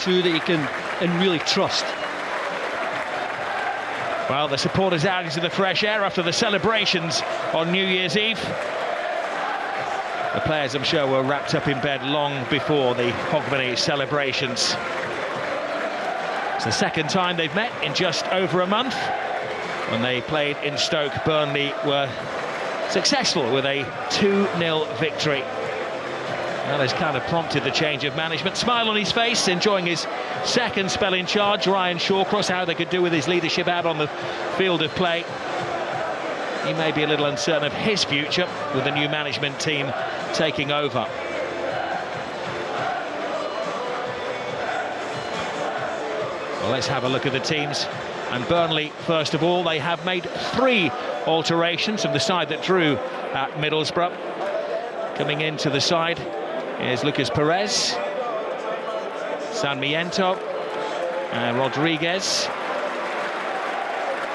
through that he can and really trust. Well, the supporters out into the fresh air after the celebrations on New Year's Eve. The players, I'm sure, were wrapped up in bed long before the Hogmanay celebrations. It's the second time they've met in just over a month. When they played in Stoke, Burnley were successful with a 2-0 victory. That has kind of prompted the change of management. Smile on his face, enjoying his second spell in charge. Ryan Shawcross, how they could do with his leadership out on the field of play. He may be a little uncertain of his future with the new management team taking over. Well, let's have a look at the teams. And Burnley, first of all, they have made 3 alterations from the side that drew at Middlesbrough. Coming into the side is Lucas Perez, Sarmiento, and Rodriguez.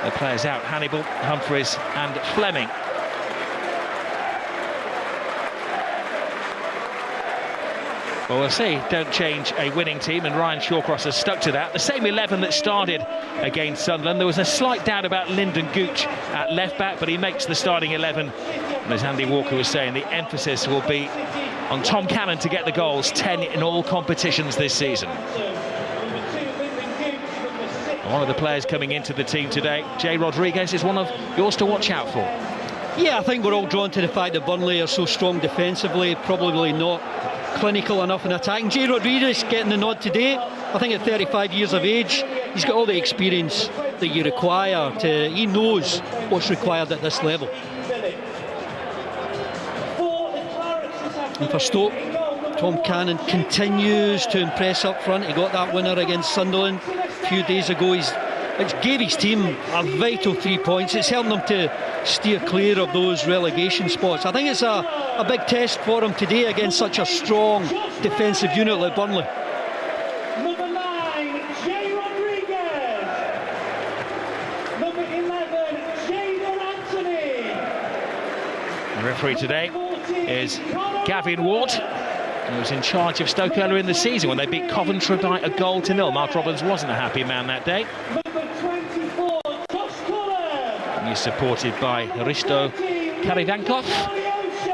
The players out, Hannibal, Humphreys and Fleming. Well, we'll see, don't change a winning team, and Ryan Shawcross has stuck to that. The same 11 that started against Sunderland. There was a slight doubt about Lyndon Gooch at left-back, but he makes the starting 11. And as Andy Walker was saying, the emphasis will be on Tom Cannon to get the goals, 10 in all competitions this season. One of the players coming into the team today, Jay Rodriguez, is one of yours to watch out for. Yeah, I think we're all drawn to the fact that Burnley are so strong defensively, probably not clinical enough in attacking. Jay Rodriguez getting the nod today. I think at 35 years of age, he's got all the experience that you require. He knows what's required at this level. And for Stoke, Tom Cannon continues to impress up front. He got that winner against Sunderland a few days ago. It gave his team a vital 3 points. It's helping them to steer clear of those relegation spots. I think it's a big test for him today against such a strong defensive unit like Burnley. Number 9, Jay Rodriguez. Number 11, Jadon Anthony. The referee today is Gavin Ward, who was in charge of Stoke earlier in the season when they beat Coventry by a 1-0. Mark Robbins wasn't a happy man that day. He's supported by Risto Karivankov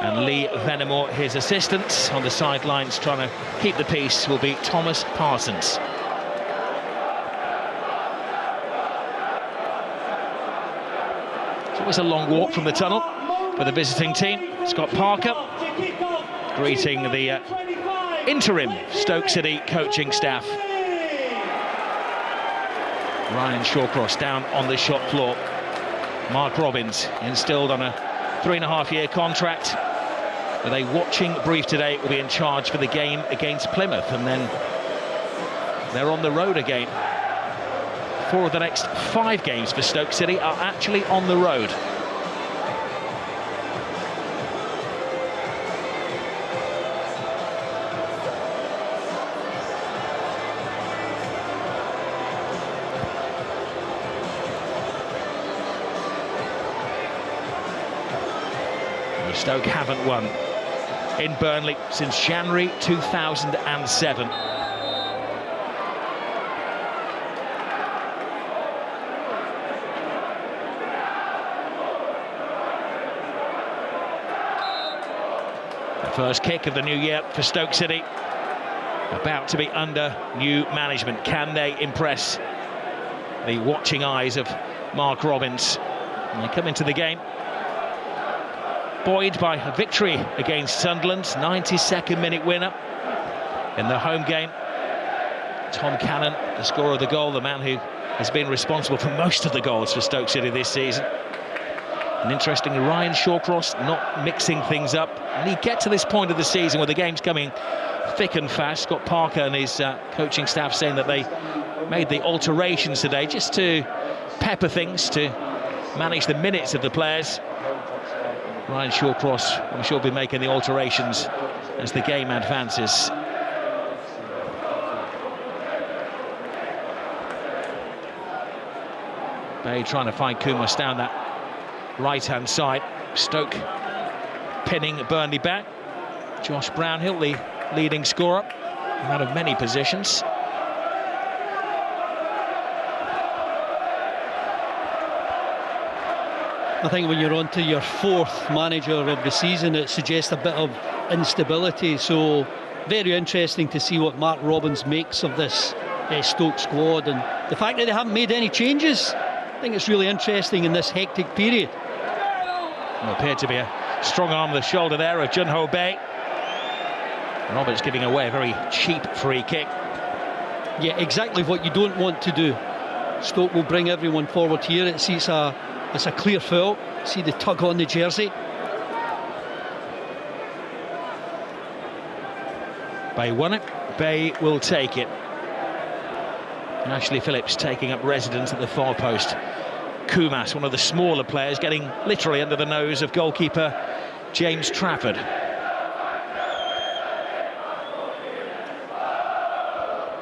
and Lee Vennemore, his assistants. On the sidelines trying to keep the peace will be Thomas Parsons. It's always a long walk from the tunnel for the visiting team. Scott Parker greeting the interim Stoke City coaching staff. Ryan Shawcross down on the shop floor. Mark Robbins instilled on a 3.5-year contract with a watching brief today. Will be in charge for the game against Plymouth, and then they're on the road again. 4 of the next 5 games for Stoke City are actually on the road. Stoke haven't won in Burnley since January 2007. The first kick of the new year for Stoke City, about to be under new management. Can they impress the watching eyes of Mark Robbins? And they come into the game buoyed by a victory against Sunderland, 92nd minute winner in the home game. Tom Cannon, the scorer of the goal, the man who has been responsible for most of the goals for Stoke City this season. And interestingly, Ryan Shawcross not mixing things up. And he get to this point of the season where the game's coming thick and fast. Scott Parker and his coaching staff saying that they made the alterations today just to pepper things, to manage the minutes of the players. Ryan Shawcross, I'm sure, will be making the alterations as the game advances. Bay trying to find Kumas down that right-hand side. Stoke pinning Burnley back. Josh Brownhill, the leading scorer, out of many positions. I think when you're on to your 4th manager of the season, it suggests a bit of instability. So very interesting to see what Mark Robins makes of this Stoke squad, and the fact that they haven't made any changes. I think it's really interesting in this hectic period. There appeared to be a strong arm of the shoulder there of Junho Bay. Roberts giving away a very cheap free kick. Yeah, exactly what you don't want to do. Stoke will bring everyone forward here. It's a clear foul. See the tug on the jersey. Bay won it. Bay will take it. And Ashley Phillips taking up residence at the far post. Kumas, one of the smaller players, getting literally under the nose of goalkeeper James Trafford.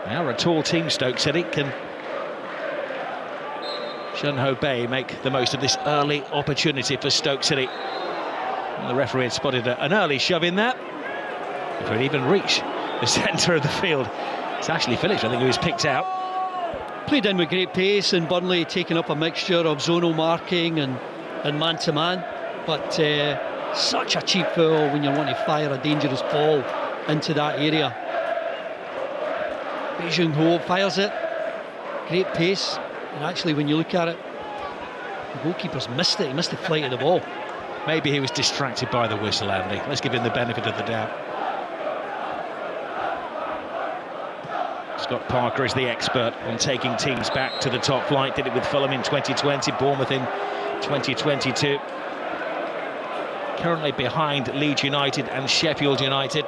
Now a tall team, Stoke City. Can Junho Bay make the most of this early opportunity for Stoke City? And the referee had spotted an early shove in there. If it even reach the centre of the field. It's Ashley Phillips, I think, who was picked out. Played in with great pace, and Burnley taking up a mixture of zonal marking and man-to-man. But such a cheap foul when you want to fire a dangerous ball into that area. Bei Jung Ho fires it. Great pace. And actually, when you look at it, the goalkeeper's missed it. He missed the flight of the ball. Maybe he was distracted by the whistle, Andy. Let's give him the benefit of the doubt. Scott Parker is the expert on taking teams back to the top flight. Did it with Fulham in 2020, Bournemouth in 2022. Currently behind Leeds United and Sheffield United.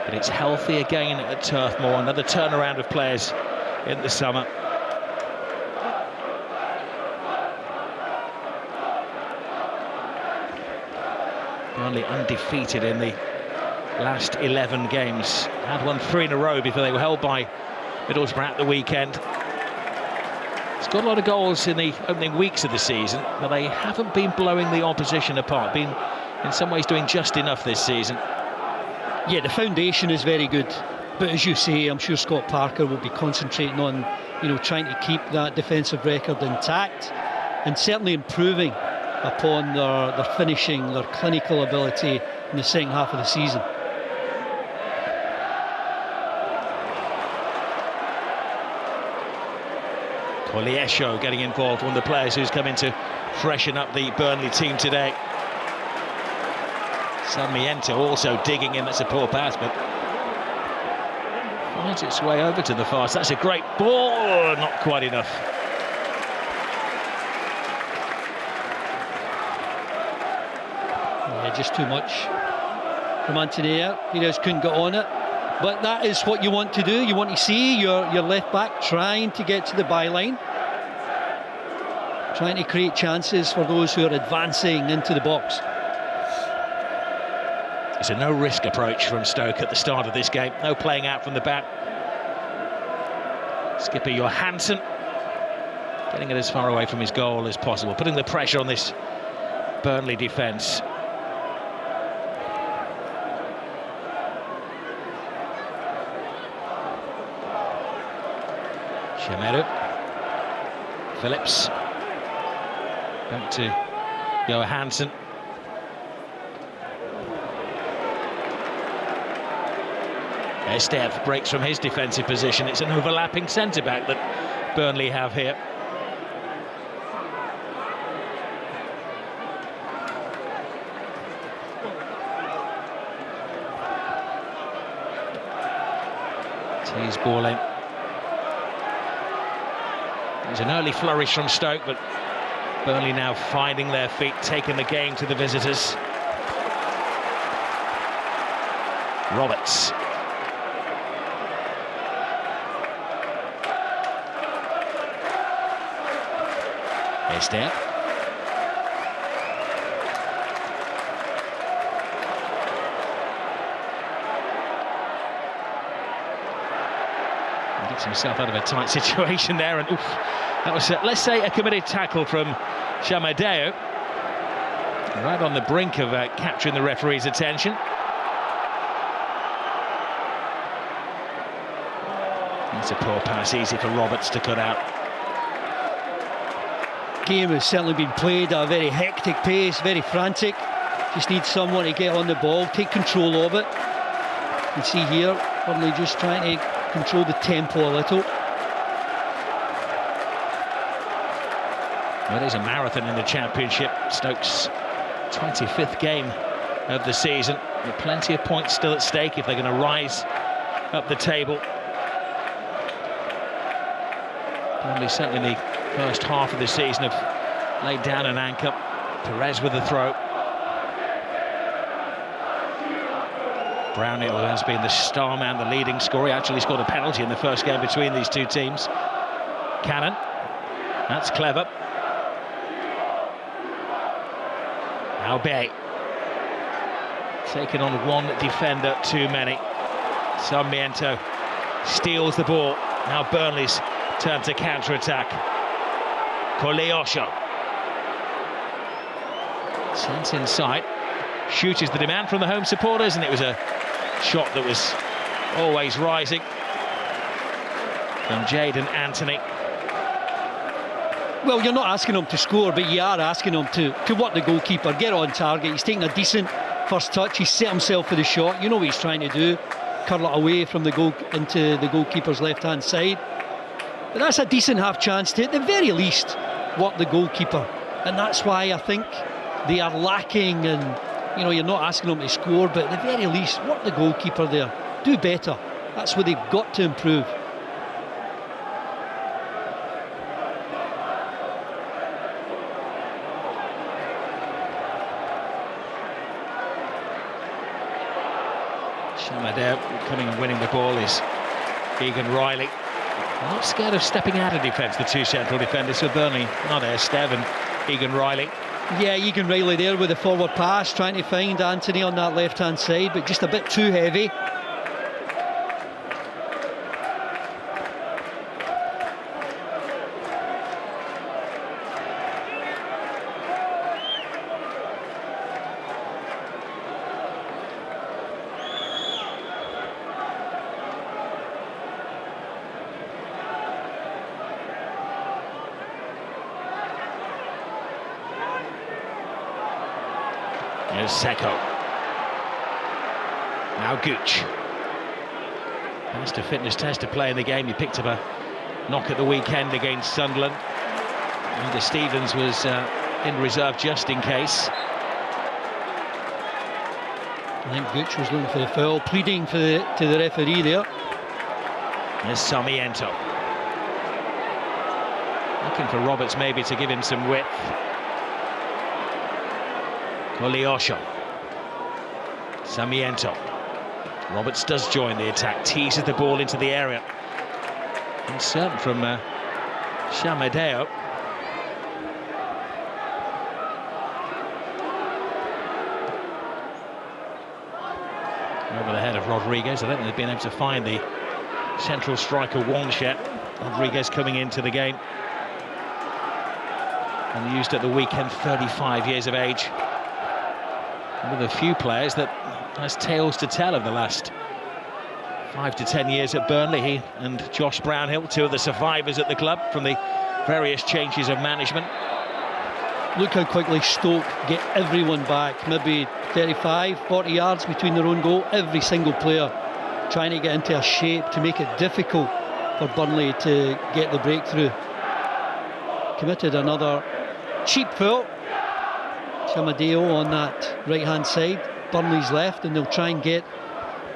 But it's healthy again at Turf Moor. Another turnaround of players in the summer. Burnley undefeated in the last 11 games. Had won 3 in a row before they were held by Middlesbrough at the weekend. It's got a lot of goals in the opening weeks of the season, but they haven't been blowing the opposition apart. Been in some ways doing just enough this season. Yeah, the foundation is very good, but as you say, I'm sure Scott Parker will be concentrating on, trying to keep that defensive record intact, and certainly improving upon their finishing, their clinical ability in the second half of the season. Poliesho getting involved, one of the players who's come in to freshen up the Burnley team today. Sarmiento also digging in. That's a poor pass, but finds its way over to the far. That's a great ball, not quite enough. Yeah, just too much from Antonio. Pires couldn't get on it, but that is what you want to do. You want to see your left back trying to get to the byline, trying to create chances for those who are advancing into the box. It's a no-risk approach from Stoke at the start of this game. No playing out from the back. Skipper Johansson getting it as far away from his goal as possible, putting the pressure on this Burnley defence. Shemeru. Phillips. Back to Johansson. Esteve breaks from his defensive position. It's an overlapping centre-back that Burnley have here. Tees ball in. There's an early flourish from Stoke, but Burnley now finding their feet, taking the game to the visitors. Roberts. Esteve. He gets himself out of a tight situation there, and oof, that was, let's say, a committed tackle from Shamadeo. Right on the brink of capturing the referee's attention. That's a poor pass, easy for Roberts to cut out. game has certainly been played at a very hectic pace, very frantic. Just need someone to get on the ball, take control of it. You can see here, Burnley just trying to control the tempo a little. Well, it is a marathon in the Championship. Stoke's 25th game of the season. With plenty of points still at stake if they're going to rise up the table. Burnley certainly in the first half of the season have laid down an anchor. Perez with the throw. Brownhill, who has been the star man, the leading scorer, he actually scored a penalty in the first game between these two teams. Cannon, that's clever. Albay, taking on one defender too many. Sarmiento steals the ball. Now Burnley's turn to counter-attack. Koleosho. Sent inside. Shoot is the demand from the home supporters, and it was a shot that was always rising from Jadon Anthony. Well, you're not asking him to score, but you are asking him to work the goalkeeper, get on target. He's taking a decent first touch. He's set himself for the shot. You know what he's trying to do, curl it away from the goal into the goalkeeper's left-hand side. But that's a decent half chance to, at the very least, work the goalkeeper. And that's why I think they are lacking. And you know, you're not asking them to score, but at the very least, work the goalkeeper there. Do better. That's what they've got to improve. Shamadeo coming and winning the ball is Egan Riley. Not scared of stepping out of defence, the two central defenders for Burnley. Are there, Stev and Egan Riley? Yeah, Egan Riley there with the forward pass, trying to find Anthony on that left-hand side, but just a bit too heavy. Here's Seko. Now Gooch. Passed a fitness test to play in the game. He picked up a knock at the weekend against Sunderland. And Stevens was in reserve just in case. I think Gooch was looking for the foul, pleading for to the referee there. There's Sarmiento. Looking for Roberts maybe to give him some width. Koleosho. Sarmiento. Roberts does join the attack, teases the ball into the area. Insert from Shamadeo. Over the head of Rodriguez. I don't think they've been able to find the central striker once yet. Rodriguez coming into the game. And used at the weekend, 35 years of age. One of the few players that has tales to tell of the last 5 to 10 years at Burnley. He and Josh Brownhill, two of the survivors at the club from the various changes of management. Look how quickly Stoke get everyone back. Maybe 35, 40 yards between their own goal. Every single player trying to get into a shape to make it difficult for Burnley to get the breakthrough. Committed another cheap foul. Shamadeo on that right-hand side, Burnley's left, and they'll try and get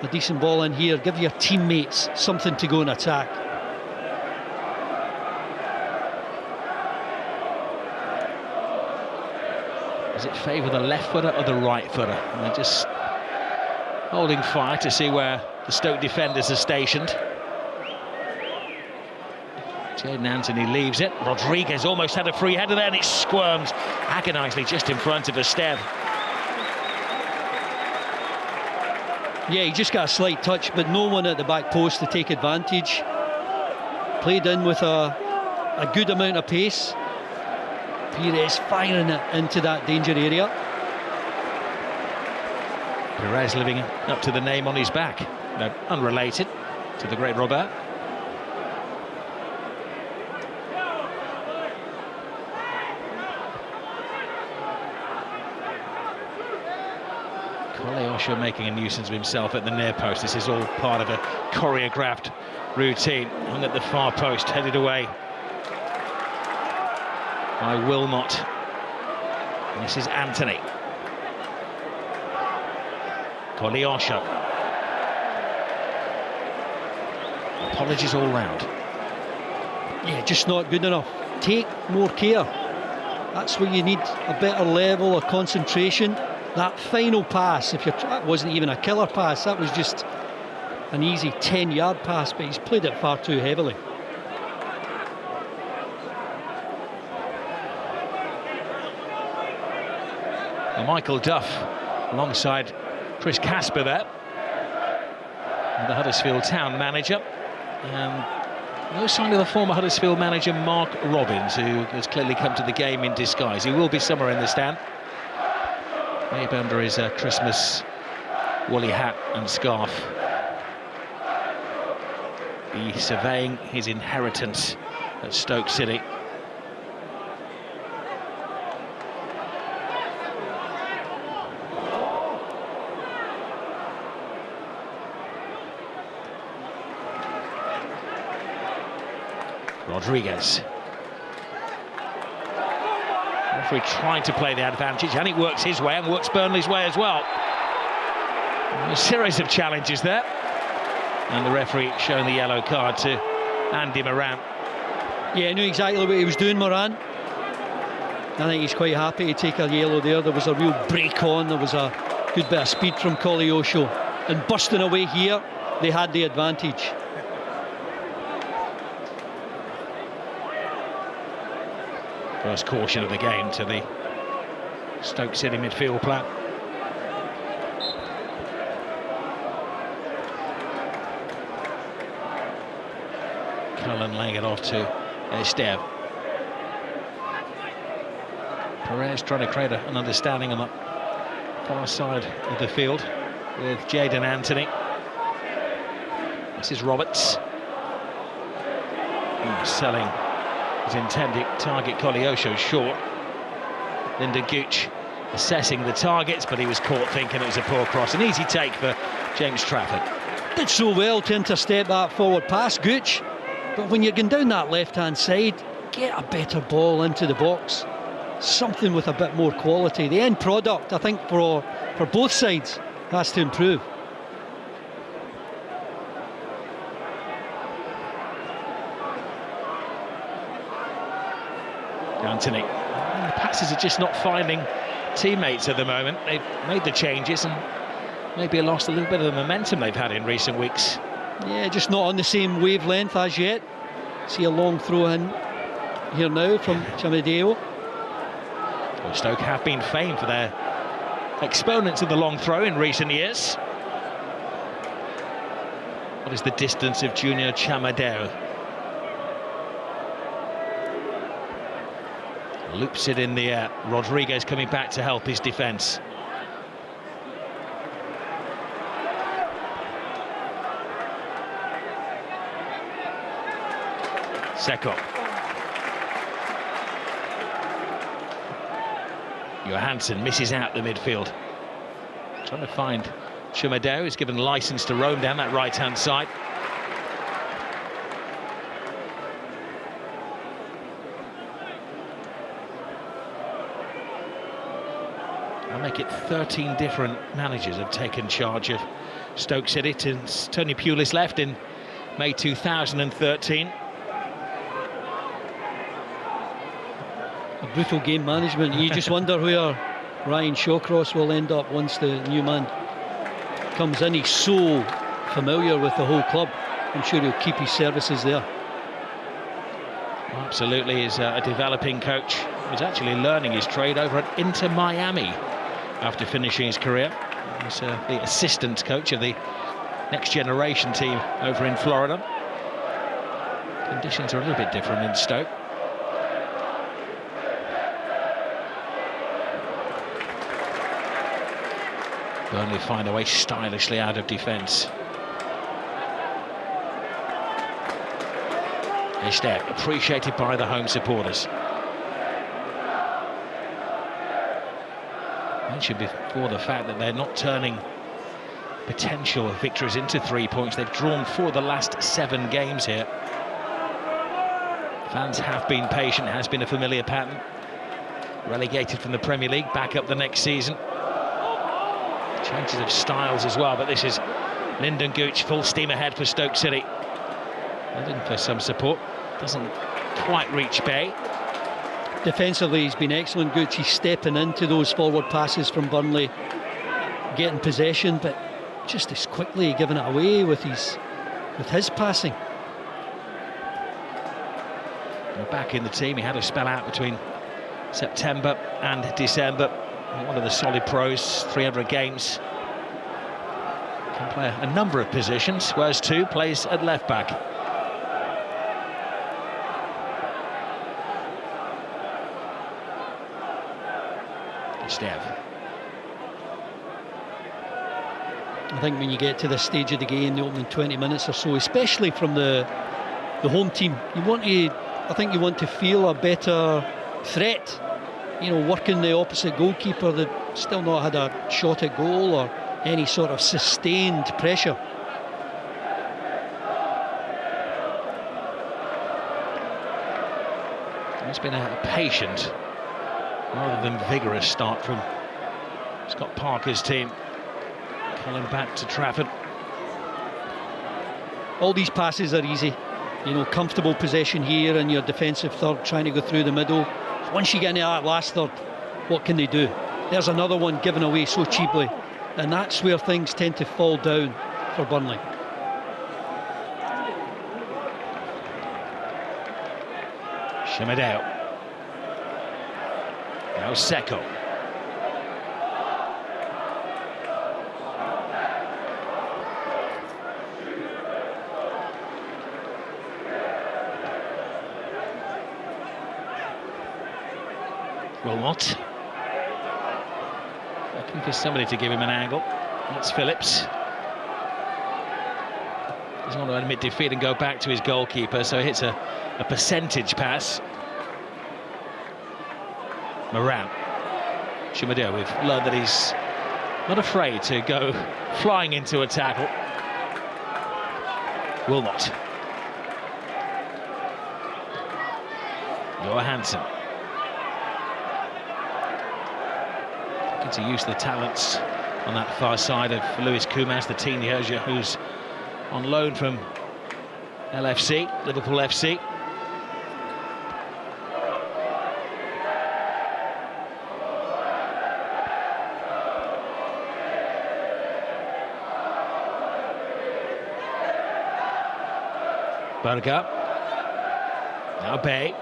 a decent ball in here. Give your teammates something to go and attack. Does it favour the left footer or the right footer? And they're just holding fire to see where the Stoke defenders are stationed. Jadon Anthony leaves it. Rodriguez almost had a free header there, and it squirms agonisingly just in front of Esteve. Yeah, he just got a slight touch, but no one at the back post to take advantage. Played in with a good amount of pace. Perez firing it into that danger area. Perez living up to the name on his back. No, unrelated to the great Robert. Koleosho making a nuisance of himself at the near post. This is all part of a choreographed routine. And at the far post, headed away by Wilmot. And this is Anthony. Koleosho. Apologies all round. Yeah, just not good enough. Take more care. That's where you need a better level of concentration. That final pass, that wasn't even a killer pass, that was just an easy 10-yard pass, but he's played it far too heavily. Well, Michael Duff alongside Chris Casper there, the Huddersfield Town manager, and no sign of the former Huddersfield manager Mark Robbins, who has clearly come to the game in disguise. He will be somewhere in the stand, maybe under his Christmas woolly hat and scarf. Be surveying his inheritance at Stoke City. Rodriguez. Referee trying to play the advantage, and it works his way and works Burnley's way as well. A series of challenges there, and the referee showing the yellow card to Andy Moran. Yeah, he knew exactly what he was doing, Moran. I think he's quite happy to take a yellow there. There was a real break on, there was a good bit of speed from Koleosho, and busting away here, they had the advantage. First caution of the game to the Stoke City midfield plan. Cullen laying it off to Esteve. Perez trying to create an understanding on the far side of the field with Jayden Anthony. This is Roberts. Selling his intended target, Koleosho, short. Lyndon Gooch assessing the targets, but he was caught thinking it was a poor cross. An easy take for James Trafford. Did so well to intercept that forward pass, Gooch. But when you're going down that left-hand side, get a better ball into the box. Something with a bit more quality. The end product, I think, for both sides has to improve. Anthony. The passes are just not finding teammates at the moment. They've made the changes and maybe lost a little bit of the momentum they've had in recent weeks. Yeah, just not on the same wavelength as yet. See a long throw in here now from Chamadeo. Well, Stoke have been famed for their exponents of the long throw in recent years. What is the distance of Junior Chamadeo? Loops it in the air. Rodriguez coming back to help his defence. Seko. Johansson misses out the midfield. Trying to find Chamadeo, who's given licence to roam down that right-hand side. I'll make it 13 different managers have taken charge of Stoke City since Tony Pulis left in May 2013. A brutal game management. You just wonder where Ryan Shawcross will end up once the new man comes in. He's so familiar with the whole club. I'm sure he'll keep his services there. Absolutely, he's a developing coach. He's actually learning his trade over at Inter Miami after finishing his career. He's the assistant coach of the next generation team over in Florida. Conditions are a little bit different in Stoke. Burnley find their way stylishly out of defence. Esteve appreciated by the home supporters. mentioned before the fact that they're not turning potential victories into 3 points. They've drawn 4 of the last 7 games here. Fans have been patient, has been a familiar pattern. Relegated from the Premier League, back up the next season. Changes of styles as well, but this is Lyndon Gooch, full steam ahead for Stoke City. Looking for some support, doesn't quite reach Bay. Defensively, he's been excellent, Gooch. He's stepping into those forward passes from Burnley, getting possession, but just as quickly giving it away with his passing. We're back in the team. He had a spell out between September and December. One of the solid pros, 300 games. Can play a number of positions, whereas 2 plays at left back. Stev. I think when you get to this stage of the game, the opening 20 minutes or so, especially from the home team, you want to feel a better threat. You know, working the opposite goalkeeper that still not had a shot at goal or any sort of sustained pressure. It's been a patient rather than vigorous start from Scott Parker's team. Coming back to Trafford. All these passes are easy. You know, comfortable possession here in your defensive third, trying to go through the middle. Once you get into that last third, what can they do? There's another one given away so cheaply, and that's where things tend to fall down for Burnley. Shimadeo. Now Seko. Wilmot. Looking for somebody to give him an angle. That's Phillips. Doesn't want to admit defeat and go back to his goalkeeper, so he hits a percentage pass. Moran. Shimadeo, we've learned that he's not afraid to go flying into a tackle. Wilmot. Johansson. To use the talents on that far side of Luis Kumas, the teenager who's on loan from LFC, Liverpool FC. Berger. Now Bay.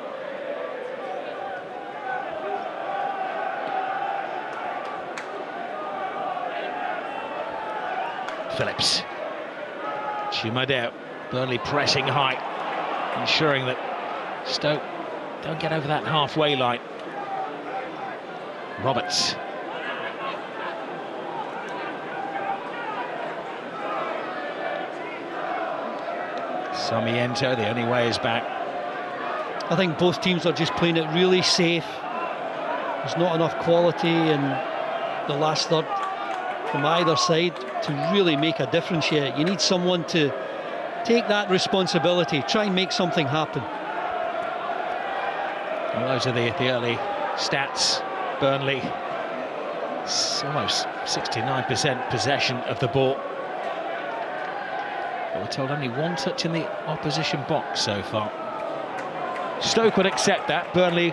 Phillips. Shimadeo. Burnley pressing high, ensuring that Stoke don't get over that halfway line. Roberts. Sarmiento, the only way is back. I think both teams are just playing it really safe. There's not enough quality in the last third from either side to really make a difference yet. You need someone to take that responsibility, try and make something happen. Well, those are the early stats. Burnley, almost 69% possession of the ball. But we're told only 1 touch in the opposition box so far. Stoke would accept that. Burnley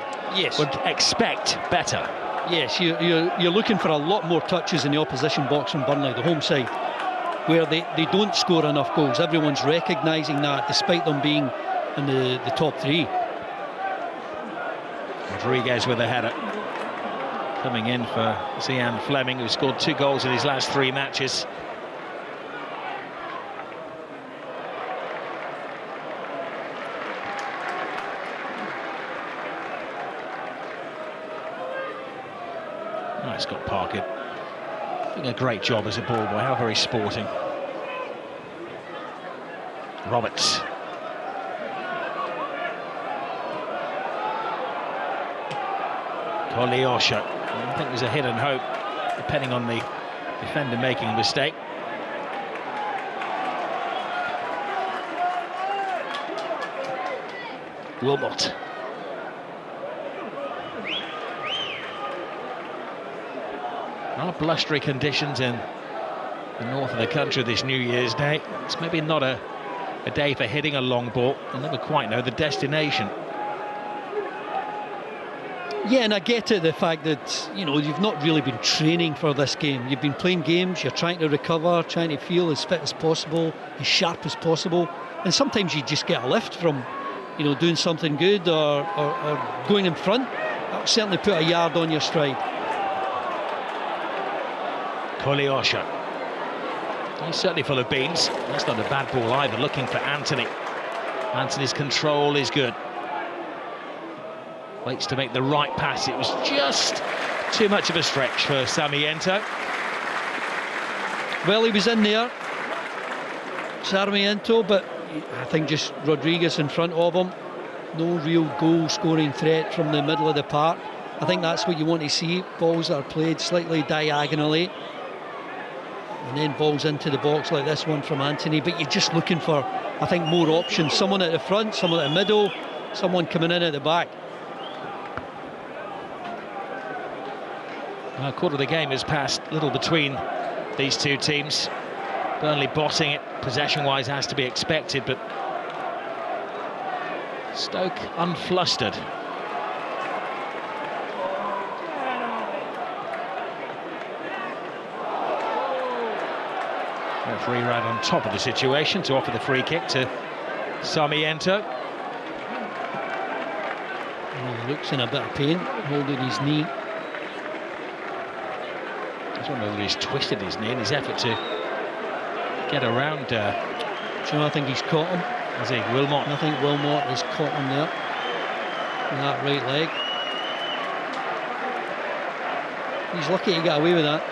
would expect better. Yes, you're looking for a lot more touches in the opposition box from Burnley, the home side, where they don't score enough goals. Everyone's recognising that, despite them being in the top 3. Rodriguez with a header. Coming in for Zian Fleming, who scored 2 goals in his last 3 matches. Scott Parker doing a great job as a ball boy. How very sporting. Roberts. Koleosho. I think there's a hidden hope depending on the defender making a mistake. Wilmot. Rather blustery conditions in the north of the country this New Year's Day. It's maybe not a day for hitting a long ball. You'll never quite know the destination. Yeah, and I get it, the fact that, you know, you've not really been training for this game. You've been playing games, you're trying to recover, trying to feel as fit as possible, as sharp as possible. And sometimes you just get a lift from, you know, doing something good or going in front. That'll certainly put a yard on your stride. Koleosha. He's certainly full of beans. That's not a bad ball either, looking for Anthony. Anthony's control is good. Waits to make the right pass. It was just too much of a stretch for Sarmiento. Well, he was in there, Sarmiento, but I think just Rodriguez in front of him. No real goal-scoring threat from the middle of the park. I think that's what you want to see. Balls that are played slightly diagonally, and then balls into the box like this one from Anthony. But you're just looking for, I think, more options. Someone at the front, someone at the middle, someone coming in at the back. A quarter of the game has passed, little between these two teams. Burnley bossing it, possession-wise, has to be expected, but Stoke unflustered. Referee right on top of the situation to offer the free kick to Sarmiento. He looks in a bit of pain, holding his knee. I don't know whether he's twisted his knee in his effort to get around. Do you know, I think he's caught him. Has he? Wilmot. I think Wilmot has caught him there. With that right leg. He's lucky to get away with that.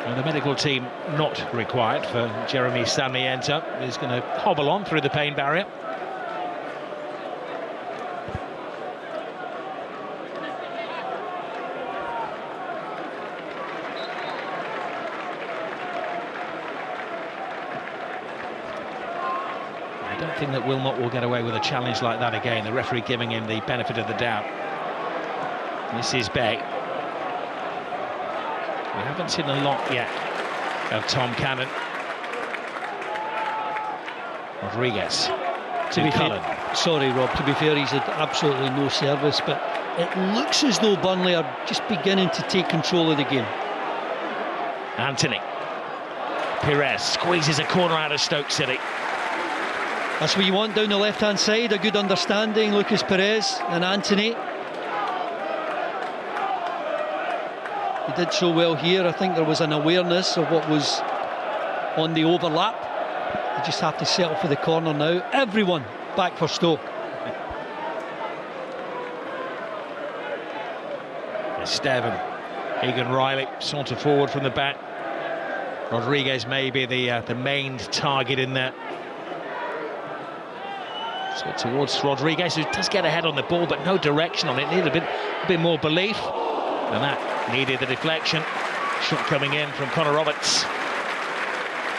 Well, the medical team not required for Jeremy Sarmiento. He's going to hobble on through the pain barrier. I don't think that Wilmot will get away with a challenge like that again. The referee giving him the benefit of the doubt. This is Bay. We haven't seen a lot yet of Tom Cannon. Rodriguez to be Cullen. Sorry, Rob, to be fair, he's had absolutely no service, but it looks as though Burnley are just beginning to take control of the game. Anthony. Perez squeezes a corner out of Stoke City. That's what you want down the left-hand side, a good understanding. Lucas Perez and Anthony. He did so well here. I think there was an awareness of what was on the overlap. They just have to settle for the corner now. Everyone back for Stoke. Esteban, Egan Riley saunter forward from the back. Rodriguez may be the main target in there. So towards Rodriguez, who does get ahead on the ball, but no direction on it. Needed a bit more belief, and that needed the deflection. Shot coming in from Connor Roberts.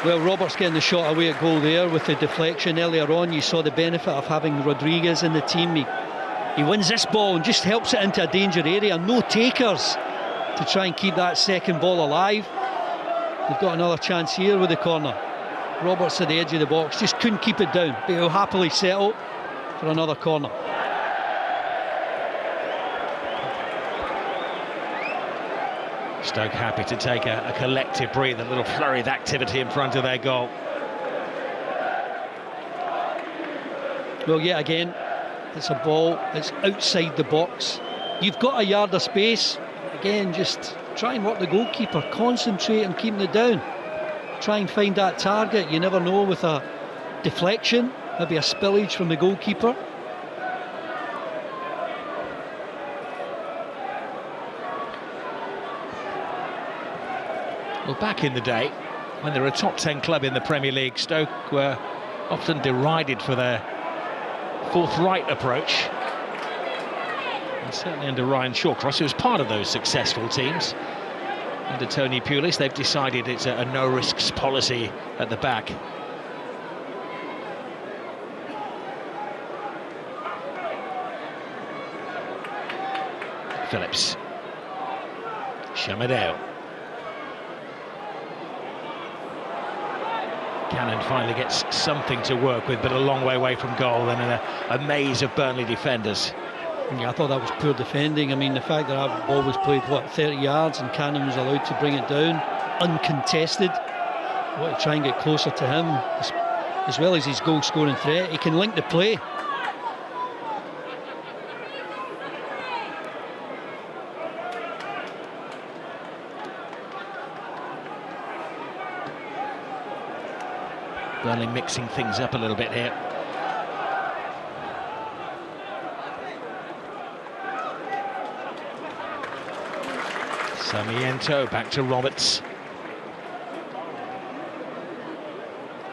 Well, Roberts getting the shot away at goal there with the deflection. Earlier on, you saw the benefit of having Rodriguez in the team. He wins this ball and just helps it into a danger area. No takers to try and keep that second ball alive. They've got another chance here with the corner. Roberts at the edge of the box, just couldn't keep it down, but he'll happily settle for another corner. Stoke happy to take a collective breather, a little flurry of activity in front of their goal. Well, yet again, it's a ball that's outside the box. You've got a yard of space. Again, just try and work the goalkeeper, concentrate on keeping it down. Try and find that target. You never know with a deflection, maybe a spillage from the goalkeeper. Well, back in the day, when they were a top 10 club in the Premier League, Stoke were often derided for their forthright approach. And certainly under Ryan Shawcross, who was part of those successful teams. Under Tony Pulis, they've decided it's a no-risks policy at the back. Phillips. Shamadeo. Cannon finally gets something to work with, but a long way away from goal and in a maze of Burnley defenders. Yeah, I thought that was poor defending. I mean, the fact that that ball was played, 30 yards, and Cannon was allowed to bring it down, uncontested. I want to try and get closer to him, as well as his goal-scoring threat. He can link the play. Burnley mixing things up a little bit here. Sarmiento back to Roberts.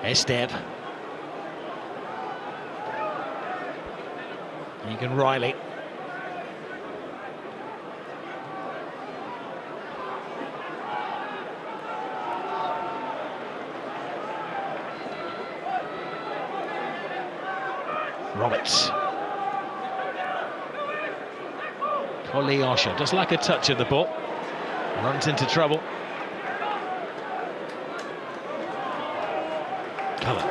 Esteve. Egan Riley. Roberts. Koleosha does like a touch of the ball. Runs into trouble. Cullen.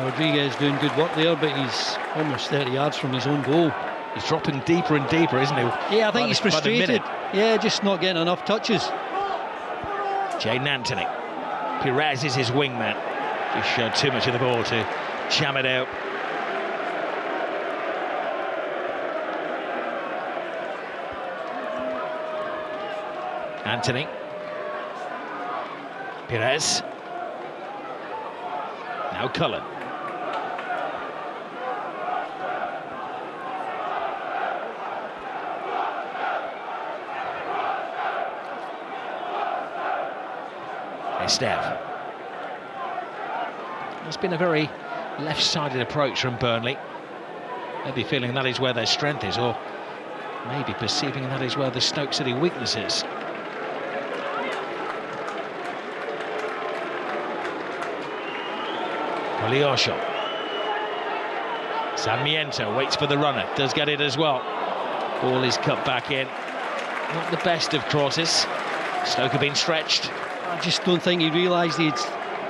Rodriguez doing good work there, but he's almost 30 yards from his own goal. He's dropping deeper and deeper, isn't he? Yeah, I think he's frustrated. Yeah, just not getting enough touches. Jaden Anthony. Perez is his wingman. Just showed too much of the ball to jam it out. Anthony. Perez. Now Cullen. Esteve. It's been a very left-sided approach from Burnley. Maybe feeling that is where their strength is, or maybe perceiving that is where the Stoke City weakness is. Koleosha. Sarmiento waits for the runner, does get it as well. Ball is cut back in. Not the best of crosses. Stoke have been stretched. I just don't think he realised he had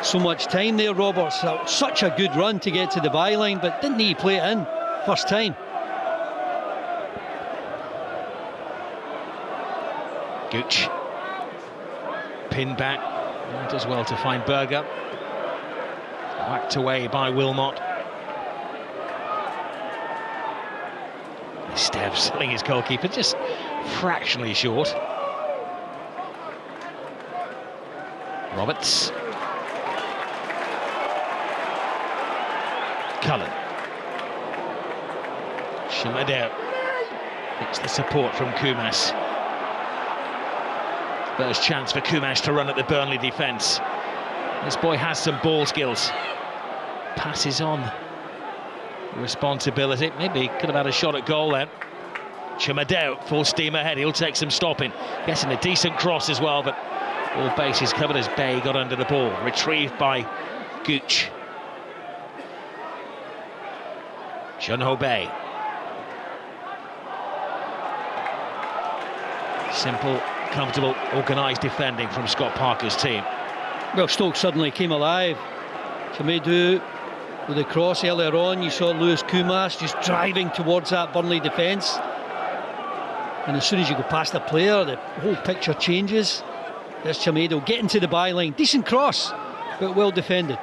so much time there, Roberts. Such a good run to get to the byline, but didn't he play it in first time? Gooch. Pin back. Does well to find Berger. Whacked away by Wilmot. Esteve selling his goalkeeper just fractionally short. Roberts. Cullen. Shamadeo. It's the support from Kumas. First chance for Kumas to run at the Burnley defence. This boy has some ball skills. Passes on. Responsibility. Maybe could have had a shot at goal then. Shamadeo full steam ahead. He'll take some stopping. Getting a decent cross as well, but all bases covered as Bay got under the ball. Retrieved by Gooch. Junho Bay. Simple, comfortable, organised defending from Scott Parker's team. Well, Stoke suddenly came alive. Chamedu with a cross earlier on. You saw Lewis Kumas just driving towards that Burnley defence. And as soon as you go past a player, the whole picture changes. There's Chamedo getting to the byline. Decent cross, but well defended.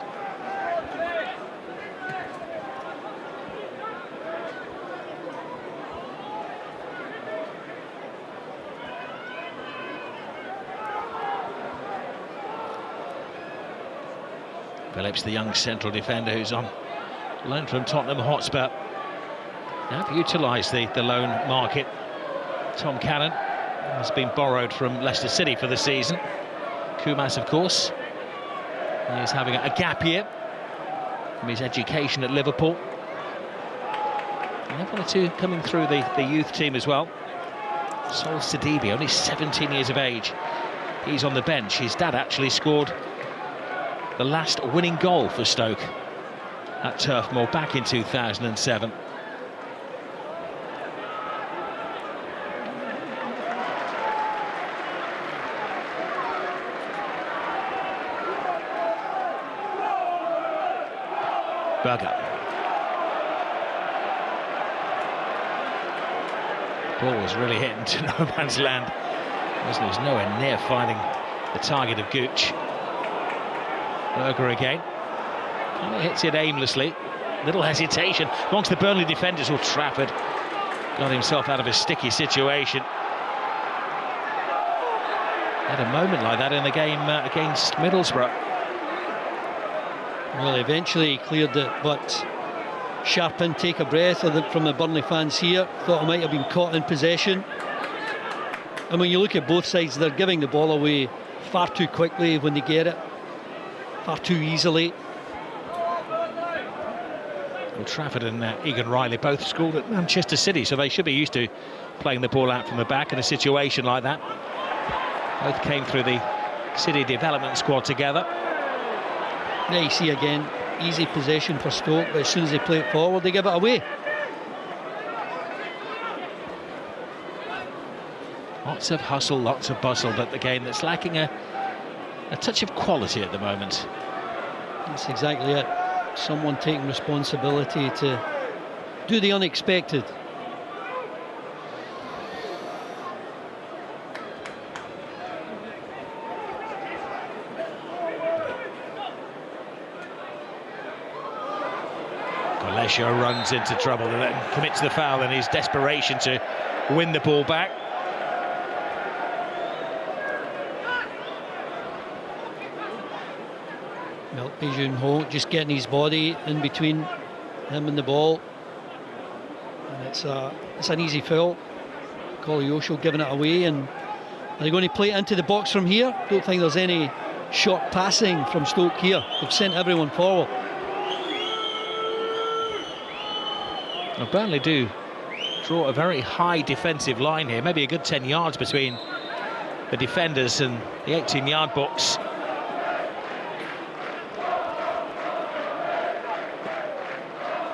Phillips, the young central defender who's on loan from Tottenham Hotspur. Now utilised the loan market. Tom Cannon has been borrowed from Leicester City for the season. Kumas, of course, he's having a gap year from his education at Liverpool. And one or two coming through the youth team as well. Sol Sidibe, only 17 years of age. He's on the bench. His dad actually scored the last winning goal for Stoke at Turf Moor back in 2007. Berger. Ball was really hitting to no man's land. He was nowhere near finding the target of Gooch. Berger again. Kind of hits it aimlessly. Little hesitation amongst the Burnley defenders. Old Trafford got himself out of a sticky situation. Had a moment like that in the game against Middlesbrough. Well, eventually he cleared it, but sharp intake of breath from the Burnley fans here. Thought it might have been caught in possession. And when you look at both sides, they're giving the ball away far too quickly when they get it, far too easily. Well, Trafford and Egan Riley both scored at Manchester City, so they should be used to playing the ball out from the back in a situation like that. Both came through the City development squad together. There you see again, easy possession for Stoke, but as soon as they play it forward, they give it away. Lots of hustle, lots of bustle, but the game that's lacking a touch of quality at the moment. That's exactly it. Someone taking responsibility to do the unexpected. Alessio runs into trouble and then commits the foul in his desperation to win the ball back. Well, Beijing Ho just getting his body in between him and the ball, and it's an easy foul. Koleosho giving it away, and are they going to play it into the box from here? Don't think there's any short passing from Stoke here. They've sent everyone forward. Well, Burnley do draw a very high defensive line here, maybe a good 10 yards between the defenders and the 18-yard box.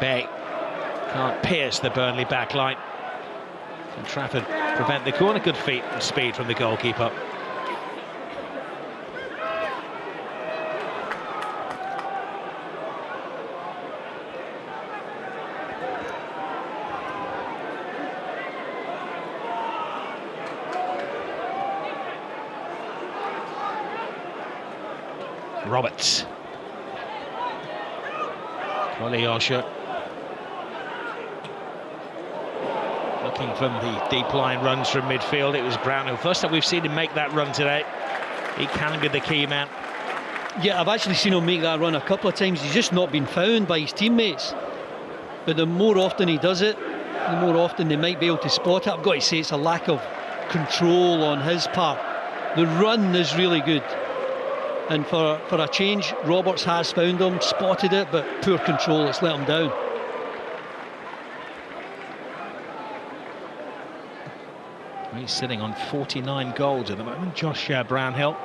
Bay can't pierce the Burnley back line. Can Trafford prevent the corner? Good feet and speed from the goalkeeper. Roberts. Koleosho. Looking from the deep line runs from midfield. It was Brownhill. First time we've seen him make that run today. He can be the key man. Yeah, I've actually seen him make that run a couple of times. He's just not been found by his teammates. But the more often he does it, the more often they might be able to spot it. I've got to say it's a lack of control on his part. The run is really good. And for a change, Roberts has found him, spotted it, but poor control, it's let him down. He's sitting on 49 goals at the moment, Josh Brownhill.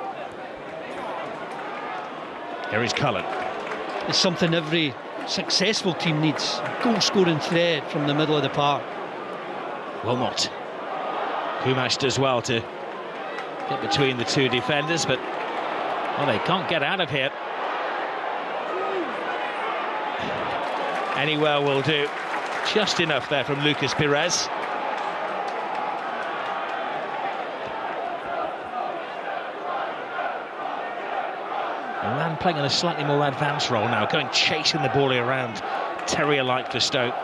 Here is Cullen. It's something every successful team needs. Goal-scoring threat from the middle of the park. Wilmot. Kumash does well to get between the two defenders, but well, they can't get out of here. Anywhere will do. Just enough there from Lucas Perez. Milan playing in a slightly more advanced role now, going chasing the ball around, terrier-like for Stoke.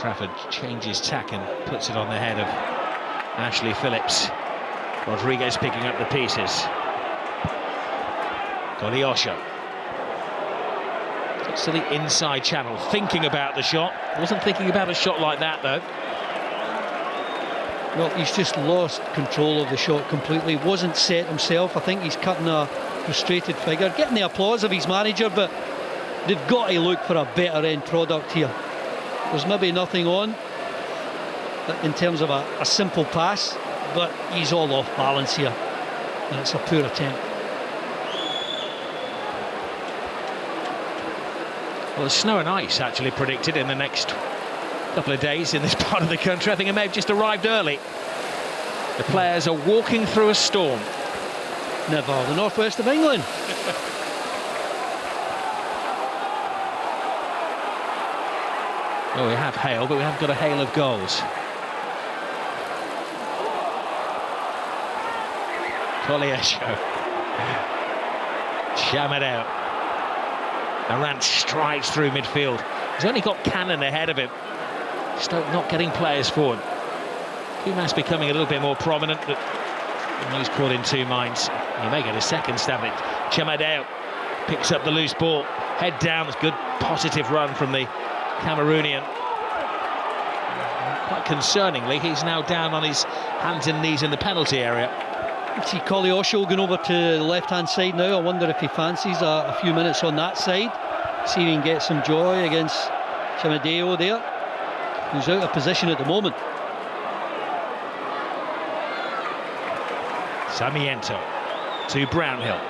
Trafford changes tack and puts it on the head of Ashley Phillips. Rodriguez picking up the pieces. Koleosho. Gets to the inside channel, thinking about the shot. Wasn't thinking about a shot like that, though. Well, he's just lost control of the shot completely. Wasn't set himself. I think he's cutting a frustrated figure, getting the applause of his manager, but they've got to look for a better end product here. There's maybe nothing on in terms of a simple pass, but he's all off balance here, and it's a poor attempt. Well, there's snow and ice actually predicted in the next couple of days in this part of the country. I think it may have just arrived early. The players are walking through a storm. Never, the northwest of England. Well, we have hail, but we haven't got a hail of goals. Colliesho. Jammed out. Arant strides through midfield. He's only got Cannon ahead of him. Stoke not getting players forward. Kumas becoming a little bit more prominent, but he's caught in two minds. He may get a second stab at it. Chamadeo picks up the loose ball. Head down. It's good positive run from the Cameroonian. Quite concerningly, he's now down on his hands and knees in the penalty area. You see Colliesho going over to the left-hand side now. I wonder if he fancies a few minutes on that side. See if he can get some joy against Chamadeo there, who's out of position at the moment. Sarmiento to Brownhill.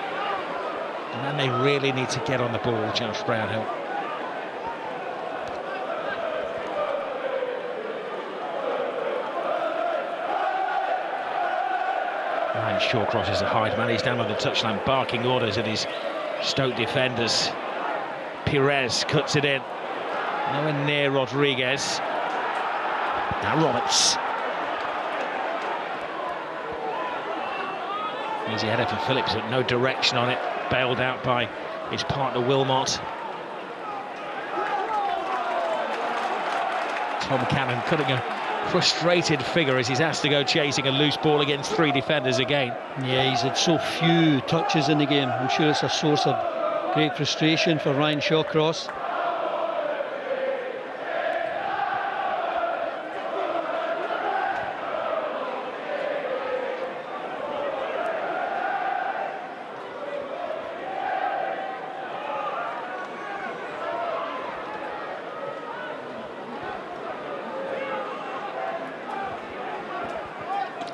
And then they really need to get on the ball, Josh Brownhill. Ryan Shaw crosses a hide man. He's down on the touchline barking orders at his Stoke defenders. Pires cuts it in. Nowhere near Rodriguez. Now Roberts. Easy header for Phillips, but no direction on it. Bailed out by his partner Wilmot. Tom Cannon cutting a frustrated figure as he's asked to go chasing a loose ball against three defenders again. Yeah, he's had so few touches in the game. I'm sure it's a source of great frustration for Ryan Shawcross.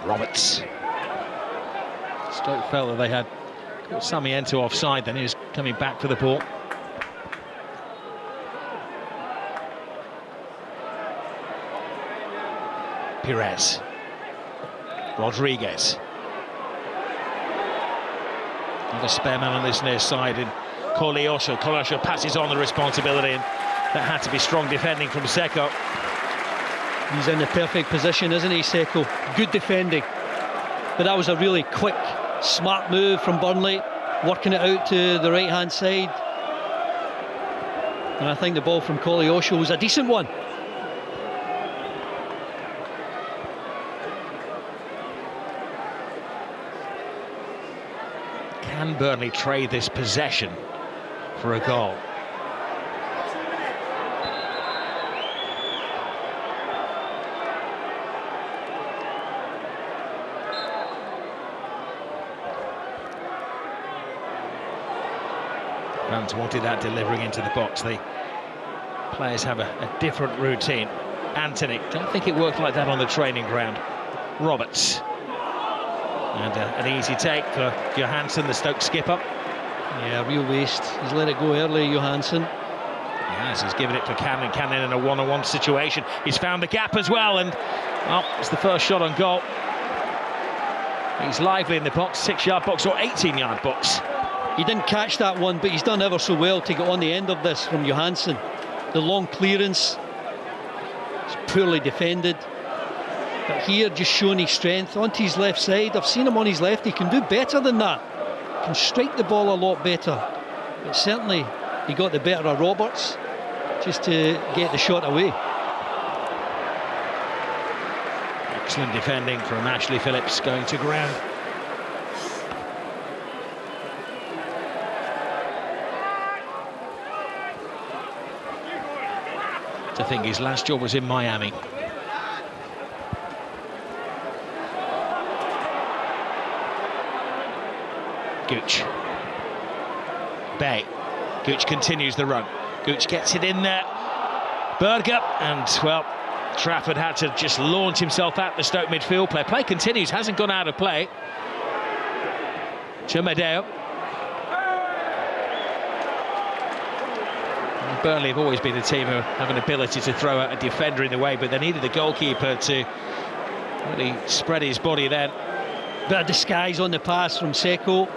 Roberts. Stoke felt that they had got Sarmiento offside, then he was coming back for the ball. Pires. Rodriguez. And a spare man on this near side in Colliesho. Colliesho passes on the responsibility, and that had to be strong defending from Seko. He's in the perfect position, isn't he, Seko? Good defending. But that was a really quick, smart move from Burnley, working it out to the right-hand side. And I think the ball from Colliesho was a decent one. Can Burnley trade this possession for a goal? Grant wanted that delivering into the box. The players have a different routine. Anthony, don't think it worked like that on the training ground. Roberts. And an easy take for Johansson, the Stoke skipper. Yeah, real waste. He's let it go early, Johansson. Yes, he's given it to Cannon. Cannon in a one-on-one situation. He's found the gap as well, and it's the first shot on goal. He's lively in the box, 6-yard box or 18-yard box. He didn't catch that one, but he's done ever so well to get on the end of this from Johansson. The long clearance, it's poorly defended. But here, just showing his strength onto his left side. I've seen him on his left. He can do better than that. Can strike the ball a lot better. But certainly, he got the better of Roberts just to get the shot away. Excellent defending from Ashley Phillips going to ground. I think his last job was in Miami. Gooch. Bay. Gooch continues the run. Gooch gets it in there. Berger, and well, Trafford had to just launch himself at the Stoke midfield player. Play continues, hasn't gone out of play. Chimadeo. Burnley have always been a team who have an ability to throw out a defender in the way, but they needed the goalkeeper to really spread his body then. Bit of disguise on the pass from Seko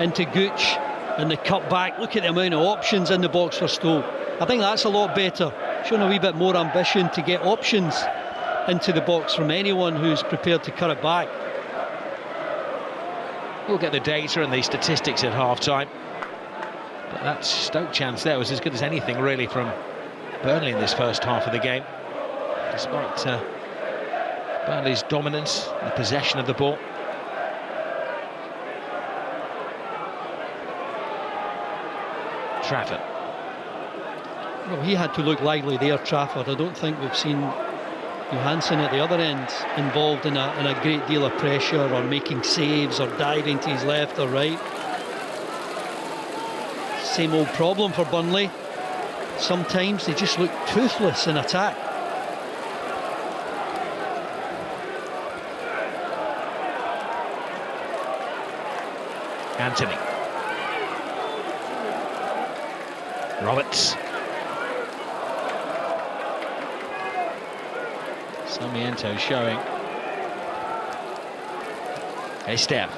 into Gooch, and the cut back. Look at the amount of options in the box for Stoke. I think that's a lot better, showing a wee bit more ambition to get options into the box from anyone who's prepared to cut it back. We'll get the data and the statistics at half-time, but that Stoke chance there was as good as anything really from Burnley in this first half of the game, despite Burnley's dominance, the possession of the ball. Trafford. Well, he had to look lively there, Trafford. I don't think we've seen Johansson at the other end involved in a great deal of pressure or making saves or diving to his left or right. Same old problem for Burnley. Sometimes they just look toothless in attack. Anthony. Roberts. Sarmiento showing. Esteve.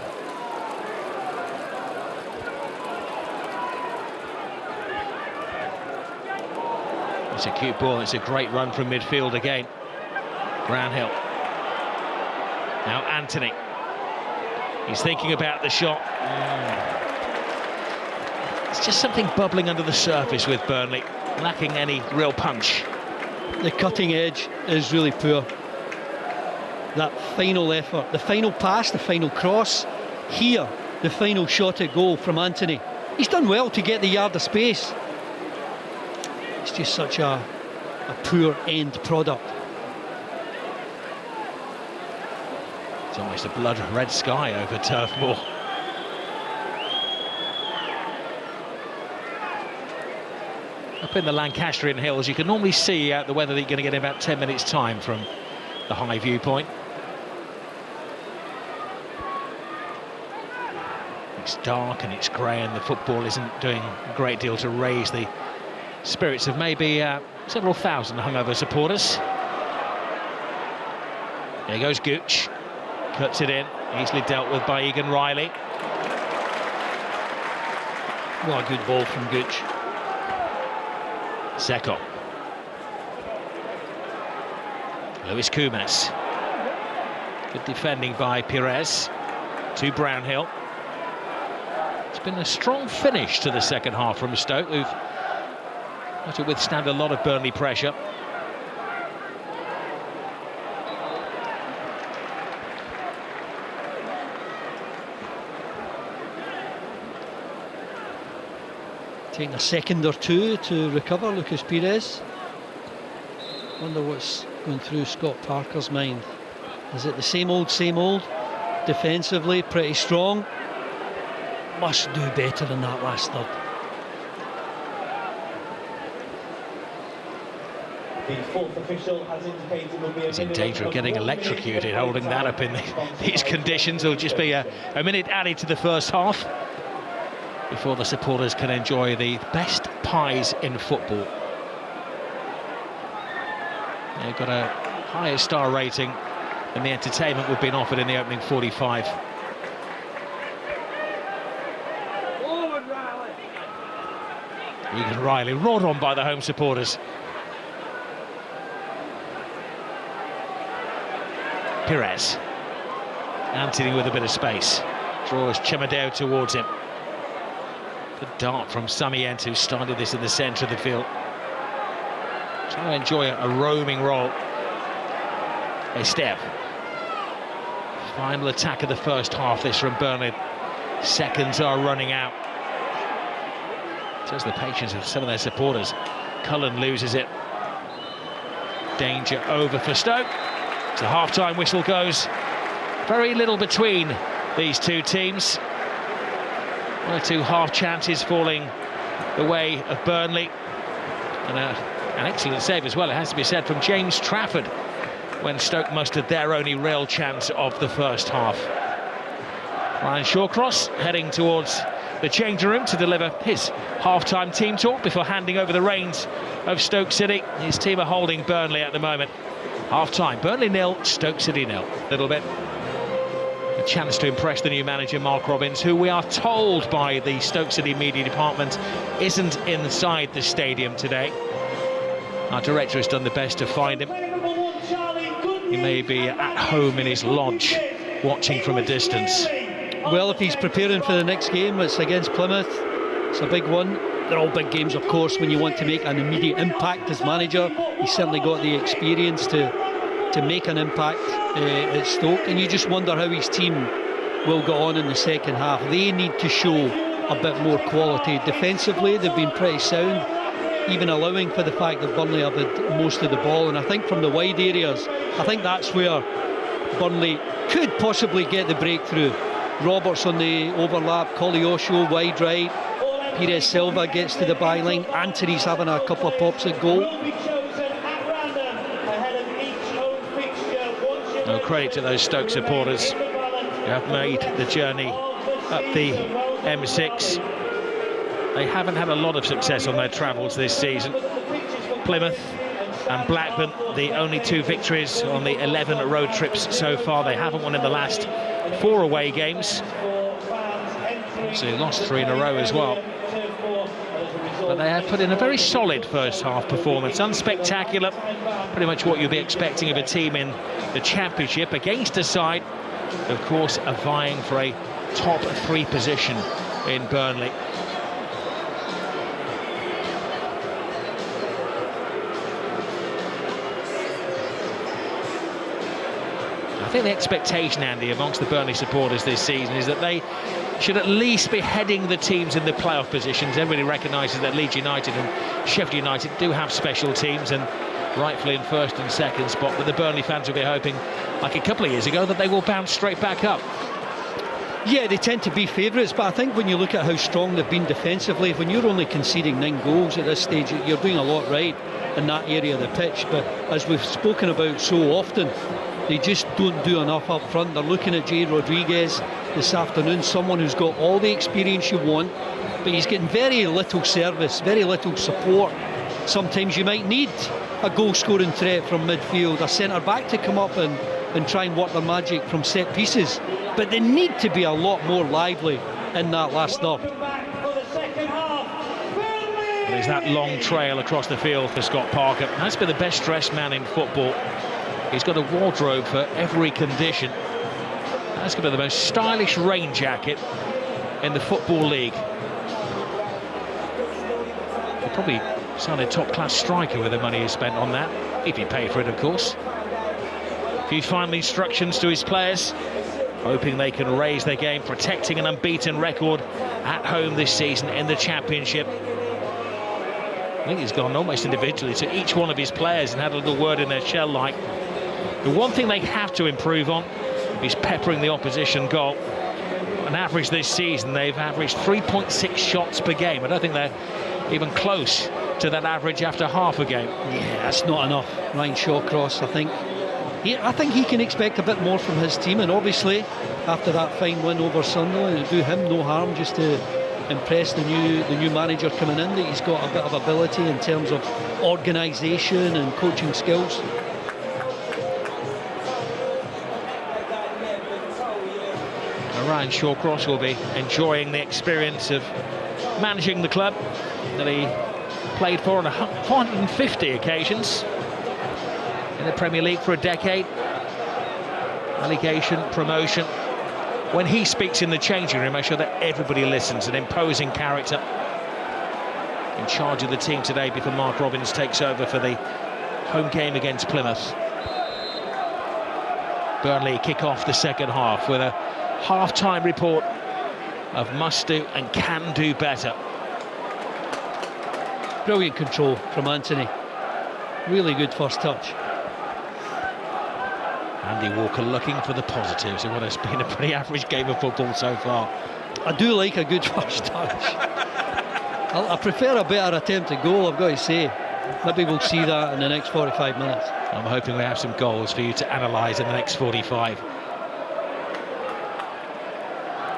It's a cute ball. It's a great run from midfield again. Brownhill. Now Anthony. He's thinking about the shot. It's just something bubbling under the surface with Burnley, lacking any real punch. The cutting edge is really poor. That final effort, the final pass, the final cross, here, the final shot at goal from Anthony. He's done well to get the yard of space. It's just such a poor end product. It's almost a blood red sky over Turf Moor. Up in the Lancastrian Hills, you can normally see out the weather that you're going to get in about 10 minutes' time from the high viewpoint. It's dark and it's grey, and the football isn't doing a great deal to raise the spirits of maybe several thousand hungover supporters. There goes Gooch, cuts it in, easily dealt with by Egan Riley. What a good ball from Gooch. Seko. Luis Kumas. Good defending by Pires to Brownhill. It's been a strong finish to the second half from Stoke, who've had to withstand a lot of Burnley pressure. Taking a second or two to recover, Lucas Pires. Wonder what's going through Scott Parker's mind. Is it the same old, defensively, pretty strong? Must do better than that last third. The fourth official has indicated will be He's in danger of getting electrocuted holding that up in these conditions. It'll just be a minute added to the first half before the supporters can enjoy the best pies in football. They've got a higher star rating than the entertainment we've been offered in the opening 45. Egan Riley roared on by the home supporters. Pires. Anthony with a bit of space. Draws Chimadeo towards him. Good dart from Sarmiento, who started this in the centre of the field. Trying to enjoy a roaming role. Esteve. Final attack of the first half, this from Burnley. Seconds are running out. Shows the patience of some of their supporters. Cullen loses it. Danger over for Stoke. The half-time whistle goes. Very little between these two teams. One or two half chances falling the way of Burnley. And an excellent save as well, it has to be said, from James Trafford, when Stoke mustered their only real chance of the first half. Ryan Shawcross heading towards the changing room to deliver his half-time team talk before handing over the reins of Stoke City. His team are holding Burnley at the moment. Half-time, Burnley 0, Stoke City 0. A little bit a chance to impress the new manager, Mark Robins, who we are told by the Stoke City media department isn't inside the stadium today. Our director has done the best to find him. He may be at home in his lodge, watching from a distance. Well, if he's preparing for the next game, it's against Plymouth. It's a big one. They're all big games, of course, when you want to make an immediate impact as manager. He's certainly got the experience to make an impact at Stoke, and you just wonder how his team will go on in the second half. They need to show a bit more quality. Defensively, they've been pretty sound, even allowing for the fact that Burnley have had most of the ball. And I think from the wide areas, I think that's where Burnley could possibly get the breakthrough. Roberts on the overlap, Koleosho wide right, Pires Silva gets to the byline, Anthony's having a couple of pops at goal. No credit to those Stoke supporters who have made the journey up the M6. They haven't had a lot of success on their travels this season. Plymouth and Blackburn, the only 2 victories on the 11 road trips so far. They haven't won in the last 4 away games. So they lost 3 in a row as well. But they have put in a very solid first half performance, unspectacular, pretty much what you'd be expecting of a team in the Championship, against a side, of course, vying for a top 3 position in Burnley. I think the expectation, Andy, amongst the Burnley supporters this season is that they should at least be heading the teams in the playoff positions. Everybody recognises that Leeds United and Sheffield United do have special teams, and rightfully in first and second spot, but the Burnley fans will be hoping, like a couple of years ago, that they will bounce straight back up. Yeah, they tend to be favourites, but I think when you look at how strong they've been defensively, when you're only conceding 9 goals at this stage, you're doing a lot right in that area of the pitch. But as we've spoken about so often, they just don't do enough up front. They're looking at Jay Rodriguez this afternoon, someone who's got all the experience you want, but he's getting very little service, very little support. Sometimes you might need a goal-scoring threat from midfield, a centre-back to come up and try and work their magic from set pieces. But they need to be a lot more lively in that last third. There's that long trail across the field for Scott Parker. That's been the best dressed man in football. He's got a wardrobe for every condition. That's going to be the most stylish rain jacket in the Football League. He'll probably sign a top-class striker with the money he spent on that, if he paid for it, of course. A few final instructions to his players, hoping they can raise their game, protecting an unbeaten record at home this season in the Championship. I think he's gone almost individually to each one of his players and had a little word in their shell, like, the one thing they have to improve on is peppering the opposition goal. On average this season, they've averaged 3.6 shots per game. I don't think they're even close to that average after half a game. Yeah, that's not enough. Ryan Shawcross, I think he can expect a bit more from his team, and obviously after that fine win over Sunderland, it'll do him no harm just to impress the new manager coming in, that he's got a bit of ability in terms of organisation and coaching skills. Ryan Shawcross will be enjoying the experience of managing the club that he played for on 450 occasions in the Premier League for a decade. Relegation, promotion. When he speaks in the changing room, make sure that everybody listens. An imposing character in charge of the team today before Mark Robins takes over for the home game against Plymouth. Burnley kick off the second half with a half-time report of must do and can do better. Brilliant control from Anthony. Really good first touch. Andy Walker looking for the positives in what has been a pretty average game of football so far. I do like a good first touch. I prefer a better attempted goal, I've got to say. Maybe we'll see that in the next 45 minutes. I'm hoping we have some goals for you to analyse in the next 45.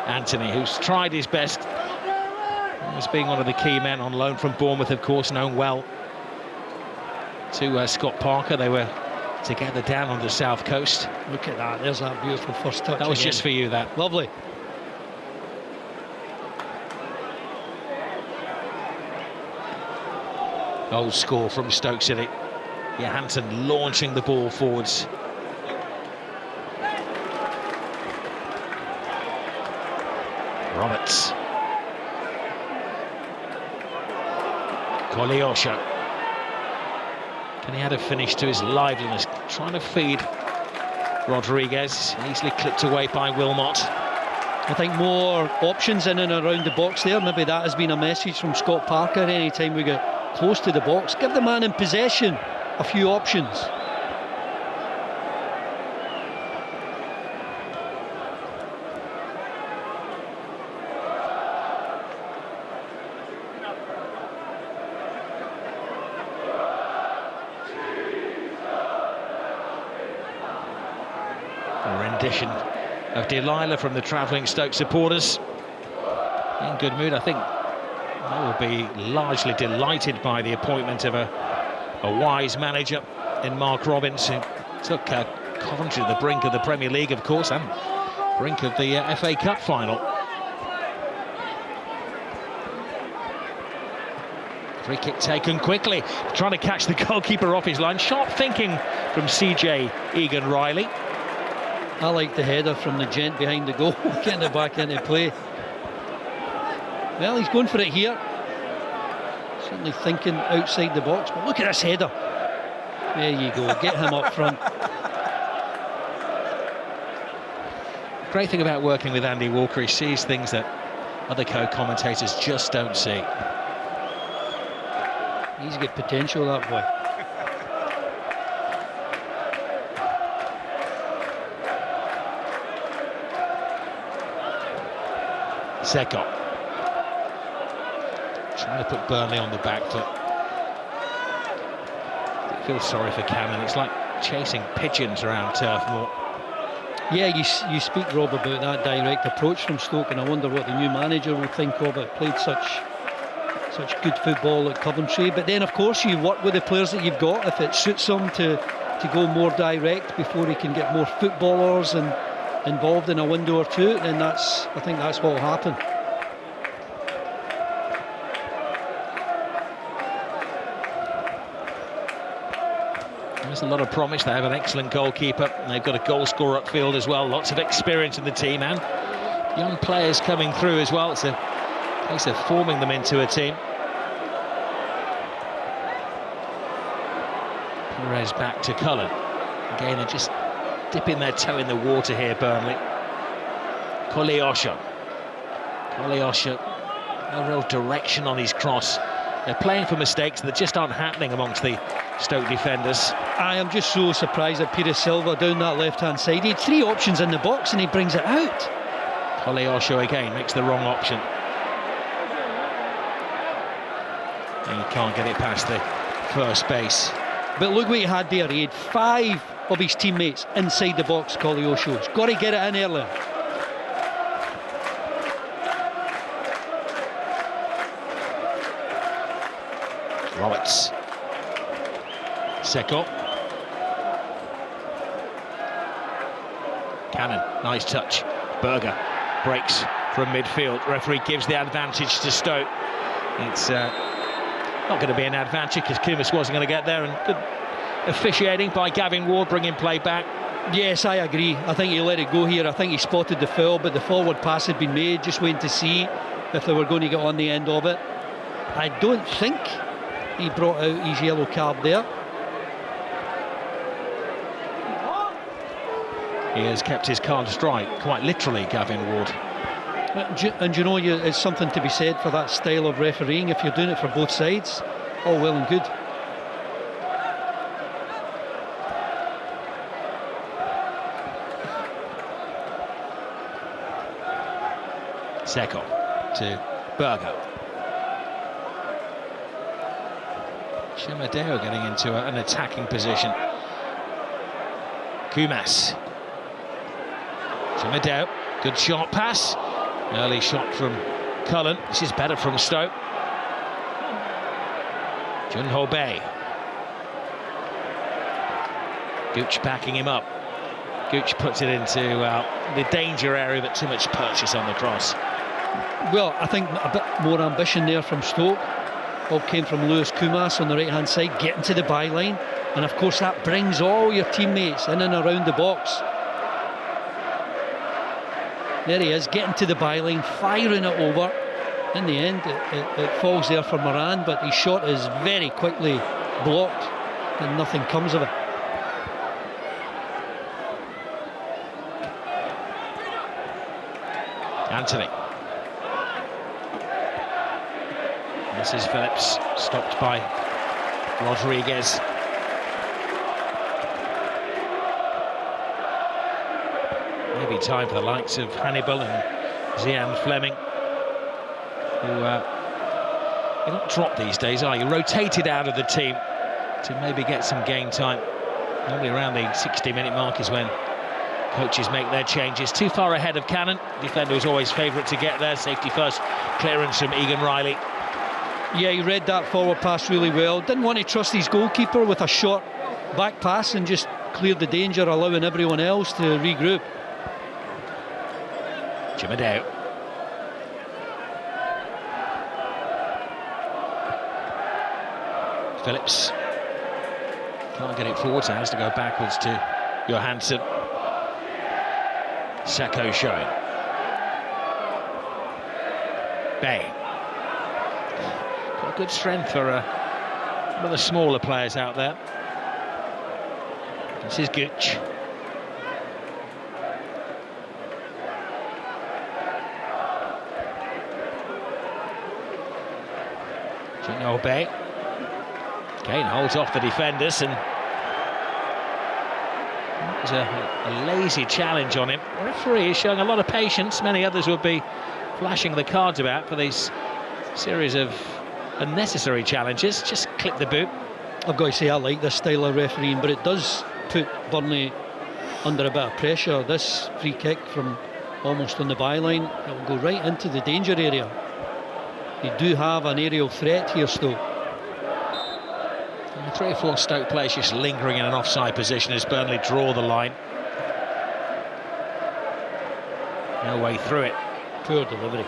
Anthony, who's tried his best, as being one of the key men on loan from Bournemouth, of course, known well to Scott Parker. They were together down on the south coast. Look at that, there's that beautiful first touch. That was again. just for you, that. Lovely. Old score from Stoke City. Johansson launching the ball forwards. Roberts. Koleosho. Can he add a finish to his liveliness? Trying to feed Rodriguez. Easily clipped away by Wilmot. I think more options in and around the box there. Maybe that has been a message from Scott Parker. Anytime we get close to the box, give the man in possession a few options. A rendition of Delilah from the travelling Stoke supporters. In good mood, I think. They will be largely delighted by the appointment of a wise manager in Mark Robbins, who took Coventry to the brink of the Premier League, of course, and brink of the FA Cup final. Free kick taken quickly, trying to catch the goalkeeper off his line. Sharp thinking from CJ Egan-Riley. I like the header from the gent behind the goal, getting it back into play. Well, he's going for it here. Certainly thinking outside the box, but look at this header. There you go, get him up front. Great thing about working with Andy Walker, he sees things that other co-commentators just don't see. He's got potential, that boy. Seko. Trying to put Burnley on the back foot. I feel sorry for Cannon. It's like chasing pigeons around Turf Moor. Yeah, you speak, Rob, about that direct approach from Stoke, and I wonder what the new manager will think of it. Played such good football at Coventry, but then of course you work with the players that you've got. If it suits them to go more direct before he can get more footballers and involved in a window or two, then I think that's what will happen. There's a lot of promise. They have an excellent goalkeeper, and they've got a goal scorer upfield as well. Lots of experience in the team, and young players coming through as well. It's a case of forming them into a team. Perez back to Cullen. Again, they're just dipping their toe in the water here, Burnley. Koleosho. No real direction on his cross. They're playing for mistakes that just aren't happening amongst the Stoke defenders. I am just so surprised at Peter Silva down that left-hand side. He had three options in the box and he brings it out. Koleosho again makes the wrong option. And he can't get it past the first base. But look what he had there. He had 5 of his teammates inside the box. Koleosho's got to get it in earlier. Roberts. Seko. Cannon, nice touch. Berger breaks from midfield. Referee gives the advantage to Stoke. It's not going to be an advantage because Kumas wasn't going to get there, and good officiating by Gavin Ward, bringing play back. Yes, I agree. I think he let it go here. I think he spotted the foul, but the forward pass had been made. Just waiting to see if they were going to get on the end of it. I don't think he brought out his yellow card there. He has kept his cards dry, quite literally, Gavin Ward. And you know, it's something to be said for that style of refereeing. If you're doing it for both sides, all well and good. Seko to Berger. Shemadeo getting into an attacking position. Kumas. Shemadeo, good shot pass. Early shot from Cullen. This is better from Stoke. Junho Bay. Gooch backing him up. Gooch puts it into the danger area, but too much purchase on the cross. Well, I think a bit more ambition there from Stoke. All came from Lewis Kumas on the right-hand side, getting to the byline. And of course that brings all your teammates in and around the box. There he is, getting to the byline, firing it over. In the end, it falls there for Moran, but his shot is very quickly blocked and nothing comes of it. Anthony. This is Phillips, stopped by Rodriguez. Maybe time for the likes of Hannibal and Zian Fleming, who you're not dropped these days, are you? Rotated out of the team to maybe get some game time. Normally around the 60-minute mark is when coaches make their changes. Too far ahead of Cannon. Defender was always favourite to get there. Safety first clearance from Egan Riley. Yeah, he read that forward pass really well. Didn't want to trust his goalkeeper with a short back pass and just cleared the danger, allowing everyone else to regroup. Chimadeo. Phillips can't get it forward, so has to go backwards to Johansson. Seko showing. Bay. Got good strength for one of the smaller players out there. This is Gooch. Junho Bay. Kane holds off the defenders, and it was a lazy challenge on him. The referee is showing a lot of patience. Many others would be flashing the cards about for these series of unnecessary challenges. Just clip the boot. I've got to say, I like this style of refereeing, but it does put Burnley under a bit of pressure. This free kick from almost on the byline, it will go right into the danger area. They do have an aerial threat here, Stoke. 3 or 4 Stoke players just lingering in an offside position as Burnley draw the line. No way through it. Poor delivery.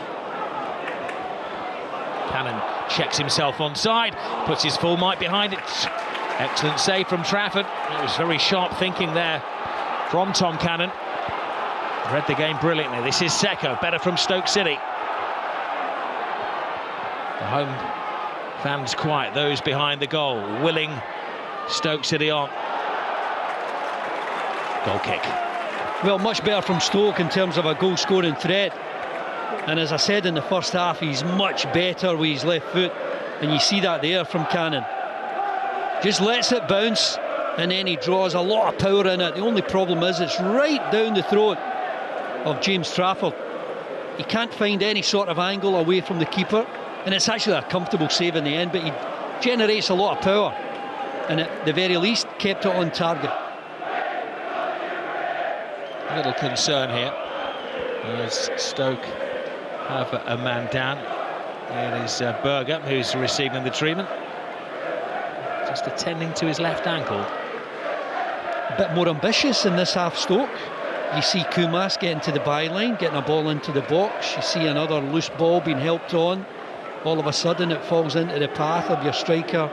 Cannon checks himself onside, puts his full might behind it. Excellent save from Trafford. It was very sharp thinking there from Tom Cannon. Read the game brilliantly. This is Seko, better from Stoke City. The home fans quiet, those behind the goal, willing Stoke City on. Goal kick. Well, much better from Stoke in terms of a goal-scoring threat. And as I said in the first half, he's much better with his left foot. And you see that there from Cannon. Just lets it bounce, and then he draws a lot of power in it. The only problem is it's right down the throat of James Trafford. He can't find any sort of angle away from the keeper. And it's actually a comfortable save in the end, but he generates a lot of power, and at the very least kept it on target. A little concern here as Stoke have a man down. It is Berger who's receiving the treatment, just attending to his left ankle. A bit more ambitious in this half, Stoke. You see Kumas getting to the byline, getting a ball into the box. You see another loose ball being helped on. All of a sudden it falls into the path of your striker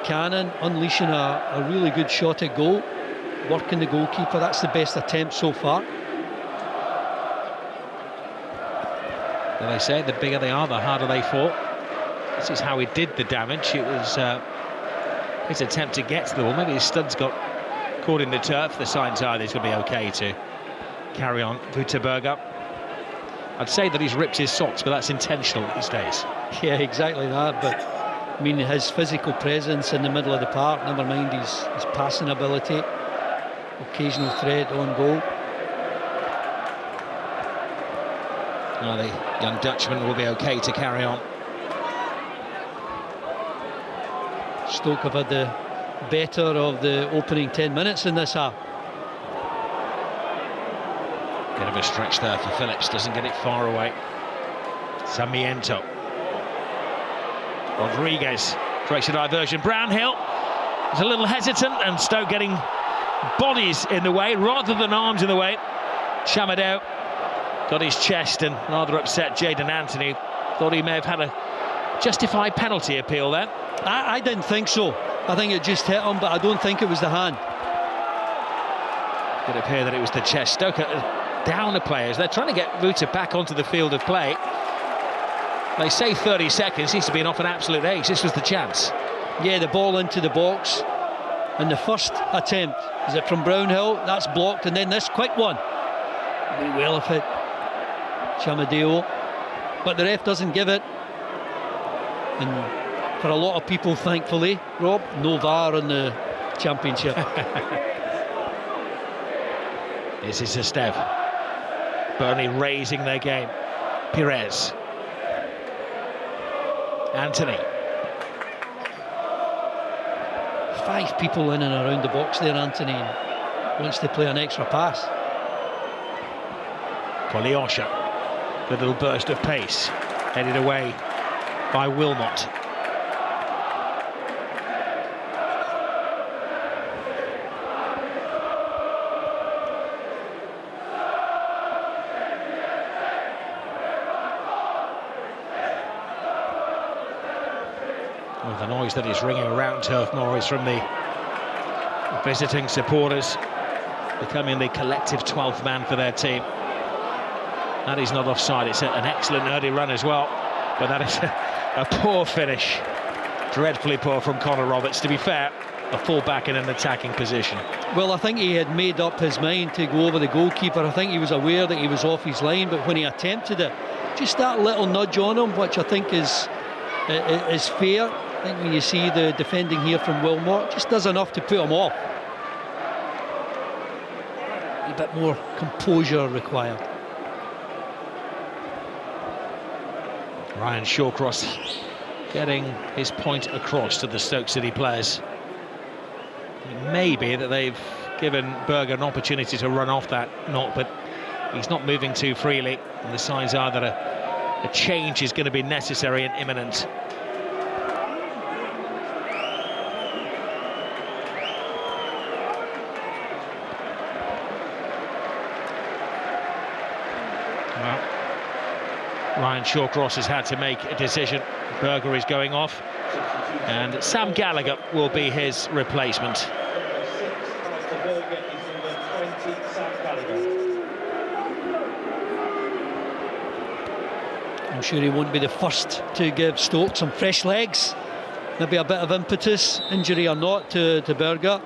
Cannon, unleashing a really good shot at goal, working the goalkeeper. That's the best attempt so far. Well, they say the bigger they are, the harder they fall. This is how he did the damage. It was his attempt to get to the ball. Maybe his studs got caught in the turf. The signs are that he's going to be okay to carry on. Berger. I'd say that he's ripped his socks, but that's intentional these days. Yeah, exactly that. But I mean, his physical presence in the middle of the park, never mind his passing ability, occasional threat on goal. Well, the young Dutchman will be okay to carry on. Stoke have had the better of the opening 10 minutes in this half. Bit of a stretch there for Phillips, doesn't get it far away. Sarmiento. Rodriguez creates a diversion. Brownhill is a little hesitant, and Stoke getting bodies in the way rather than arms in the way. Chamadou got his chest and rather upset Jadon Anthony. Thought he may have had a justified penalty appeal there. I didn't think so. I think it just hit him, but I don't think it was the hand. It appeared that it was the chest. Stoke are down the players. They're trying to get Ruta back onto the field of play. They say 30 seconds, seems to be off an absolute ace. This was the chance. Yeah, the ball into the box. And the first attempt, is it from Brownhill? That's blocked, and then this quick one. Be well if it. Chamadou. But the ref doesn't give it. And for a lot of people, thankfully, Rob, no VAR in the Championship. This is Esteve. Burnley raising their game. Pires. Anthony. 5 people in and around the box there, Anthony wants to play an extra pass. Kolyosha. Good little burst of pace. Headed away by Wilmot. With the noise that is ringing around Turf Moor is from the visiting supporters, becoming the collective 12th man for their team. That is not offside. It's an excellent early run as well, but that is a poor finish, dreadfully poor from Connor Roberts. To be fair, a full-back in an attacking position. Well, I think he had made up his mind to go over the goalkeeper. I think he was aware that he was off his line, but when he attempted it, just that little nudge on him, which I think is fair. I think when you see the defending here from Wilmot, just does enough to put him off. A bit more composure required. Ryan Shawcross getting his point across to the Stoke City players. It may be that they've given Berger an opportunity to run off that knot, but he's not moving too freely, and the signs are that a change is going to be necessary and imminent. Ryan Shawcross has had to make a decision. Berger is going off, and Sam Gallagher will be his replacement. I'm sure he won't be the first to give Stoke some fresh legs, maybe a bit of impetus, injury or not, to Berger.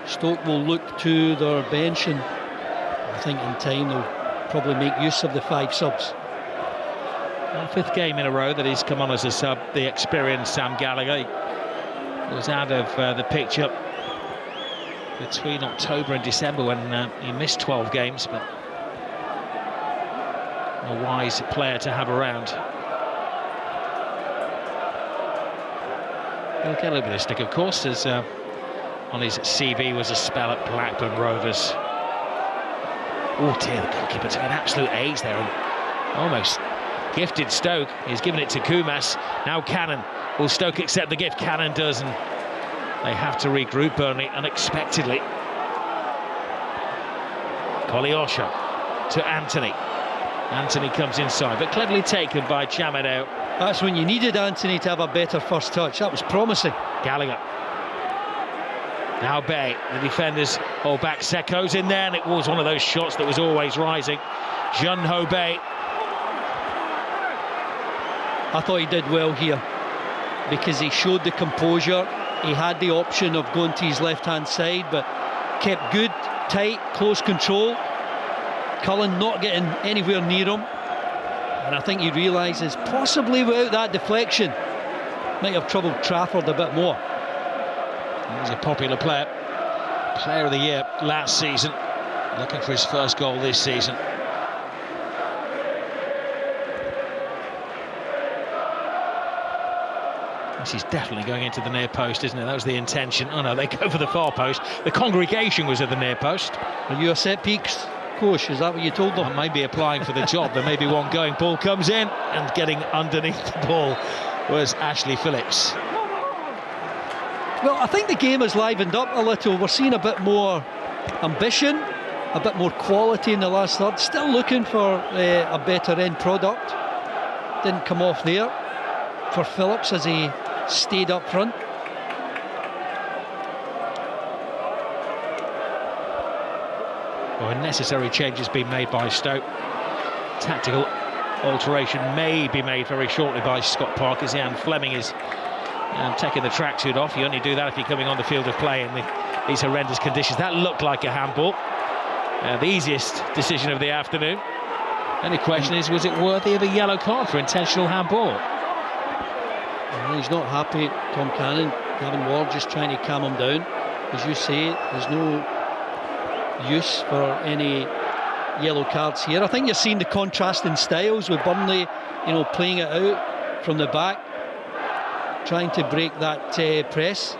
Stoke will look to their bench, and I think in time they'll probably make use of the 5 subs. 5th game in a row that he's come on as a sub, the experienced Sam Gallagher. He was out of the picture between October and December when he missed 12 games, but a wise player to have around. He'll get a little bit of stick, of course, as on his CV was a spell at Blackburn Rovers. Oh dear, the goalkeeper took an absolute age there and almost gifted Stoke. He's given it to Kumas. Now Cannon. Will Stoke accept the gift? Cannon does, and they have to regroup Burnley unexpectedly. Kolyosha to Anthony. Anthony comes inside, but cleverly taken by Chamadou. That's when you needed Anthony to have a better first touch. That was promising. Gallagher. Now Bay, the defenders hold back. Seko's in there, and it was one of those shots that was always rising. Jun-Ho Bay. I thought he did well here because he showed the composure. He had the option of going to his left-hand side, but kept good, tight, close control. Cullen not getting anywhere near him, and I think he realises possibly without that deflection might have troubled Trafford a bit more. He's a popular player of the year last season, looking for his first goal this season. This is definitely going into the near post, isn't it? That was the intention. Oh no, they go for the far post. The congregation was at the near post. Are you a set piece coach? Is that what you told them? I may be applying for the job. There may be one going. Ball comes in, and getting underneath the ball was Ashley Phillips. Well, I think the game has livened up a little. We're seeing a bit more ambition, a bit more quality in the last third. Still looking for a better end product. Didn't come off there for Phillips as he stayed up front. Well, a necessary change has been made by Stoke. Tactical alteration may be made very shortly by Scott Park as Ian Fleming is taking the tracksuit off. You only do that if you're coming on the field of play in these horrendous conditions. That looked like a handball. The easiest decision of the afternoon. Only question is, was it worthy of a yellow card for intentional handball? Well, he's not happy, Tom Cannon. Gavin Ward just trying to calm him down. As you say, there's no use for any yellow cards here. I think you're seeing the contrasting styles with Burnley, you know, playing it out from the back, trying to break that press.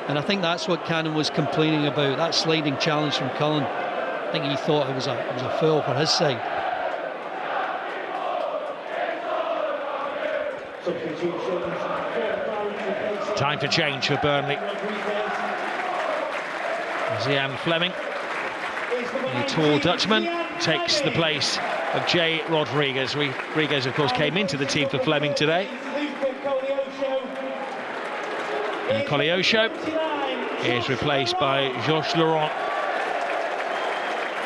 And I think that's what Cannon was complaining about, that sliding challenge from Cullen. I think he thought it was a foul for his side. Time for change for Burnley. Ian Fleming, the tall Dutchman, takes the place of Jay Rodriguez. Rodriguez, of course, came into the team for Fleming today. And Koleosho is replaced by Josh Laurent,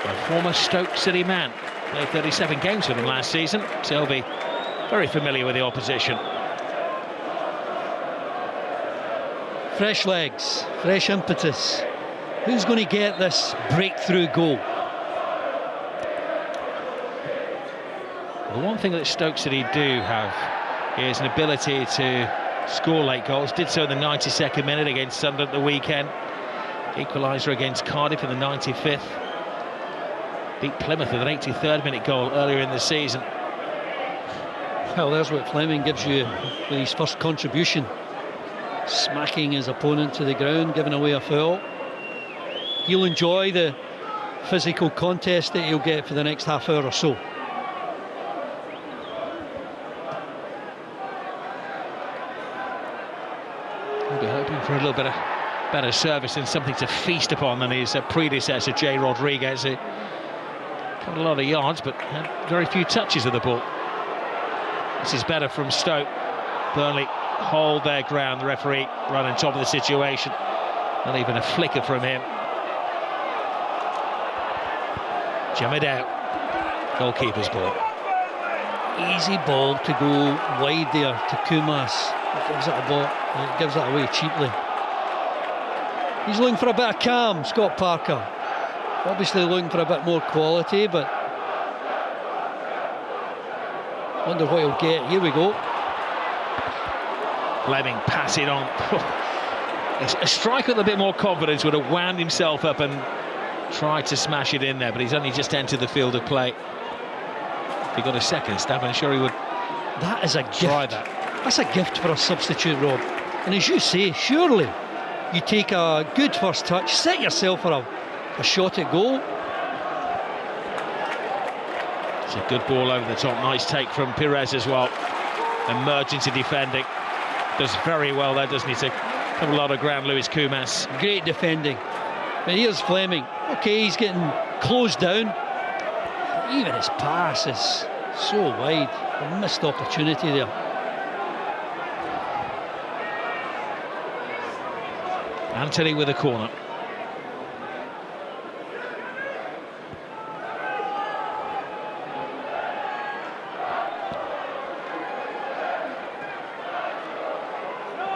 a former Stoke City man. Played 37 games for them last season, so he'll be very familiar with the opposition. Fresh legs, fresh impetus. Who's going to get this breakthrough goal? The one thing that Stoke City do have is an ability to score late goals. Did so in the 92nd minute against Sunderland at the weekend. Equaliser against Cardiff in the 95th. Beat Plymouth with an 83rd minute goal earlier in the season. Well, there's what Fleming gives you with his first contribution. Smacking his opponent to the ground, giving away a foul. He'll enjoy the physical contest that he'll get for the next half hour or so. We'll be hoping for a little bit of better service and something to feast upon than his predecessor, Jay Rodriguez, who got a lot of yards but had very few touches of the ball. This is better from Stoke. Burnley hold their ground. The referee right on top of the situation. Not even a flicker from him. Jamidou, goalkeeper's ball. Easy ball to go wide there to Kumas. It gives it away cheaply. He's looking for a bit of calm, Scott Parker. Obviously looking for a bit more quality, but wonder what he'll get. Here we go. Fleming pass it on. A striker with a bit more confidence would have wound himself up and tried to smash it in there, but he's only just entered the field of play. If he got a second stab, I'm sure he would. That is a gift. Try that. That's a gift for a substitute, Rob. And as you say, surely you take a good first touch, set yourself for a shot at goal. It's a good ball over the top. Nice take from Pires as well. Emergency defending. Does very well there, doesn't he, to cover a lot of ground, Lewis Kumas. Great defending. But here's Fleming. OK, he's getting closed down. But even his pass is so wide. A missed opportunity there. Anthony with a corner.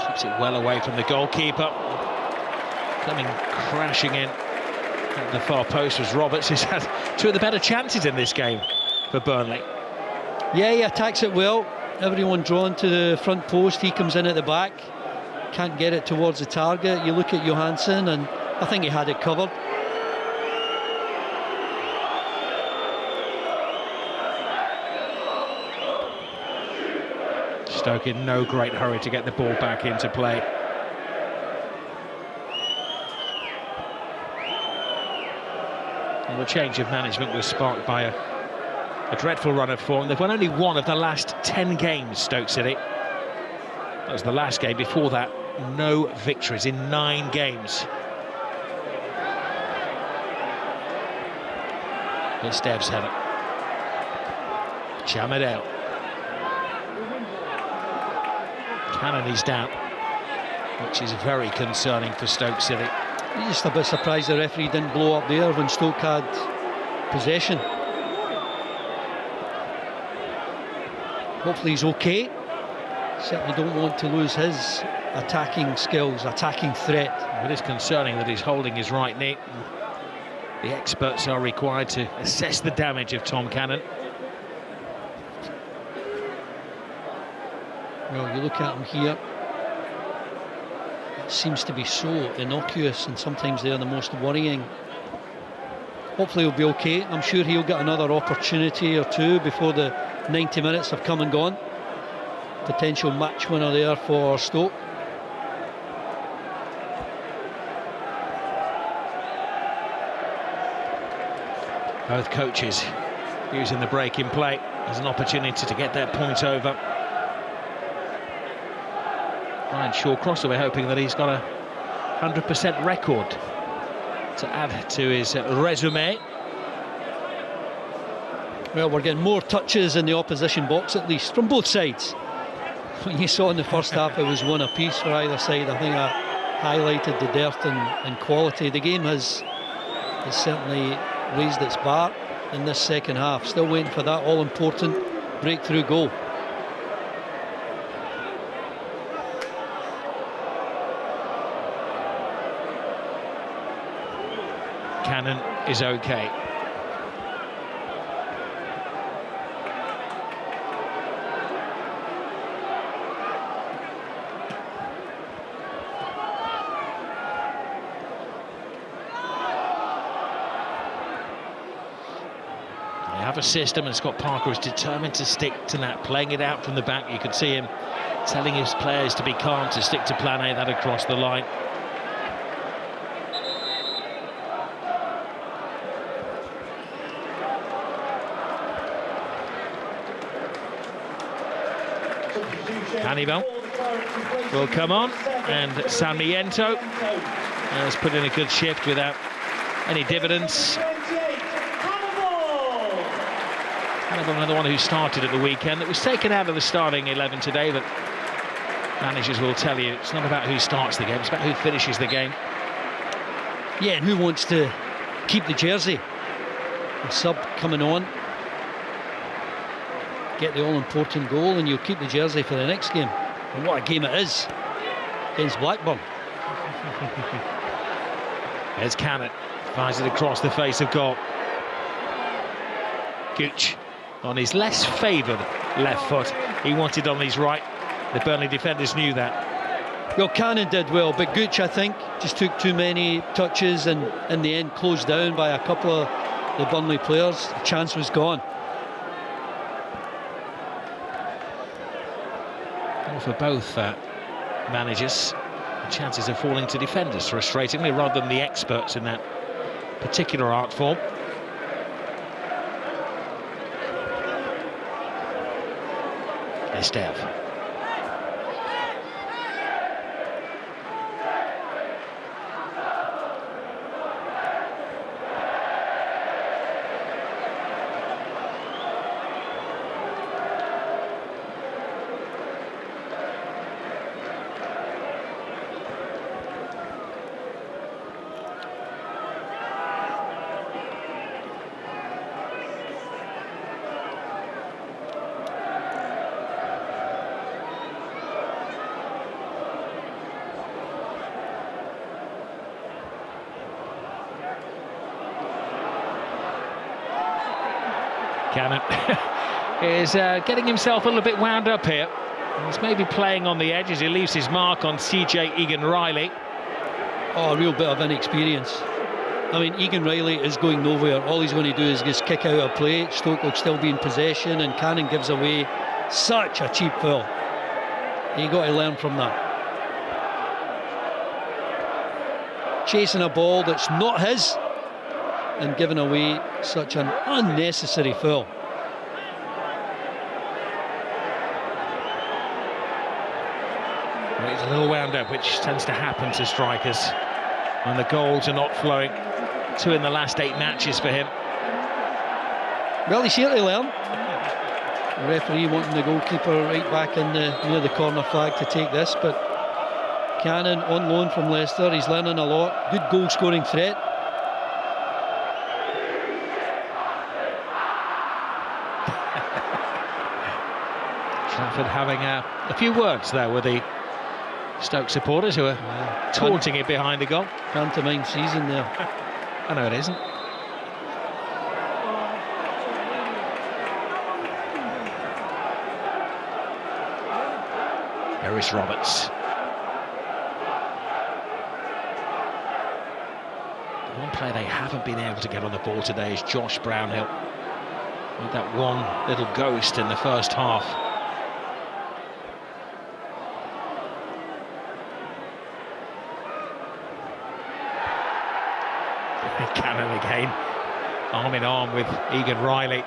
Keeps it well away from the goalkeeper. Coming crashing in at the far post was Roberts, who's had two of the better chances in this game for Burnley. Yeah, he attacks it well. Everyone drawn to the front post. He comes in at the back. Can't get it towards the target. You look at Johansson, and I think he had it covered. Stoke in no great hurry to get the ball back into play. Well, the change of management was sparked by a dreadful run of form. They've won only one of the last 10 games, Stoke City. That was the last game. Before that, no victories in 9 games. It's Dev's header. Chamadale. Cannon is down, which is very concerning for Stoke City. Just a bit surprised the referee didn't blow up there when Stoke had possession. Hopefully he's okay. Certainly don't want to lose his attacking skills, attacking threat. It is concerning that he's holding his right knee. The experts are required to assess the damage of Tom Cannon. Well, you look at him here, it seems to be so innocuous, and sometimes they're the most worrying. Hopefully he'll be okay. I'm sure he'll get another opportunity or two before the 90 minutes have come and gone. Potential match winner there for Stoke. Both coaches using the break in play as an opportunity to get their point over. Ryan Shaw crossover, hoping that he's got a 100% record to add to his resume. Well, we're getting more touches in the opposition box, at least from both sides. When you saw in the first half it was one apiece for either side. I think that highlighted the depth and quality. The game has certainly raised its bar in this second half. Still waiting for that all-important breakthrough goal. Cannon is okay. They have a system, and Scott Parker is determined to stick to that, playing it out from the back. You could see him telling his players to be calm, to stick to plan A, that across the line. Hannibal will come on, and Sarmiento has put in a good shift without any dividends. Hannibal, another one who started at the weekend, that was taken out of the starting 11 today, but managers will tell you it's not about who starts the game, it's about who finishes the game. Yeah, and who wants to keep the jersey. A sub coming on, get the all-important goal, and you'll keep the jersey for the next game. And what a game it is against Blackburn. There's Cannon, fires it across the face of goal. Gooch on his less favoured left foot. He wanted on his right. The Burnley defenders knew that. Well, Cannon did well, but Gooch, I think, just took too many touches and in the end closed down by a couple of the Burnley players. The chance was gone. For both managers, chances are falling to defenders, frustratingly, rather than the experts in that particular art form. Estev. Cannon is getting himself a little bit wound up here. He's maybe playing on the edge as he leaves his mark on CJ Egan-Riley. Oh, a real bit of inexperience. I mean, Egan-Riley is going nowhere. All he's going to do is just kick out a play. Stoke will still be in possession, and Cannon gives away such a cheap foul. You got to learn from that. Chasing a ball that's not his and giving away such an unnecessary foul. Well, it's a little wound up, which tends to happen to strikers when the goals are not flowing. 2 in the last 8 matches for him. Well, he's here to learn. The referee wanting the goalkeeper right back in near the corner flag to take this, but Cannon on loan from Leicester, he's learning a lot. Good goal scoring threat. Trafford having a few words there with the Stoke supporters who are taunting it behind the goal. Pantomime season there. I know it isn't. Harris Roberts. The one player they haven't been able to get on the ball today is Josh Brownhill, with that one little ghost in the first half. Cannon again, arm in arm with Egan Riley.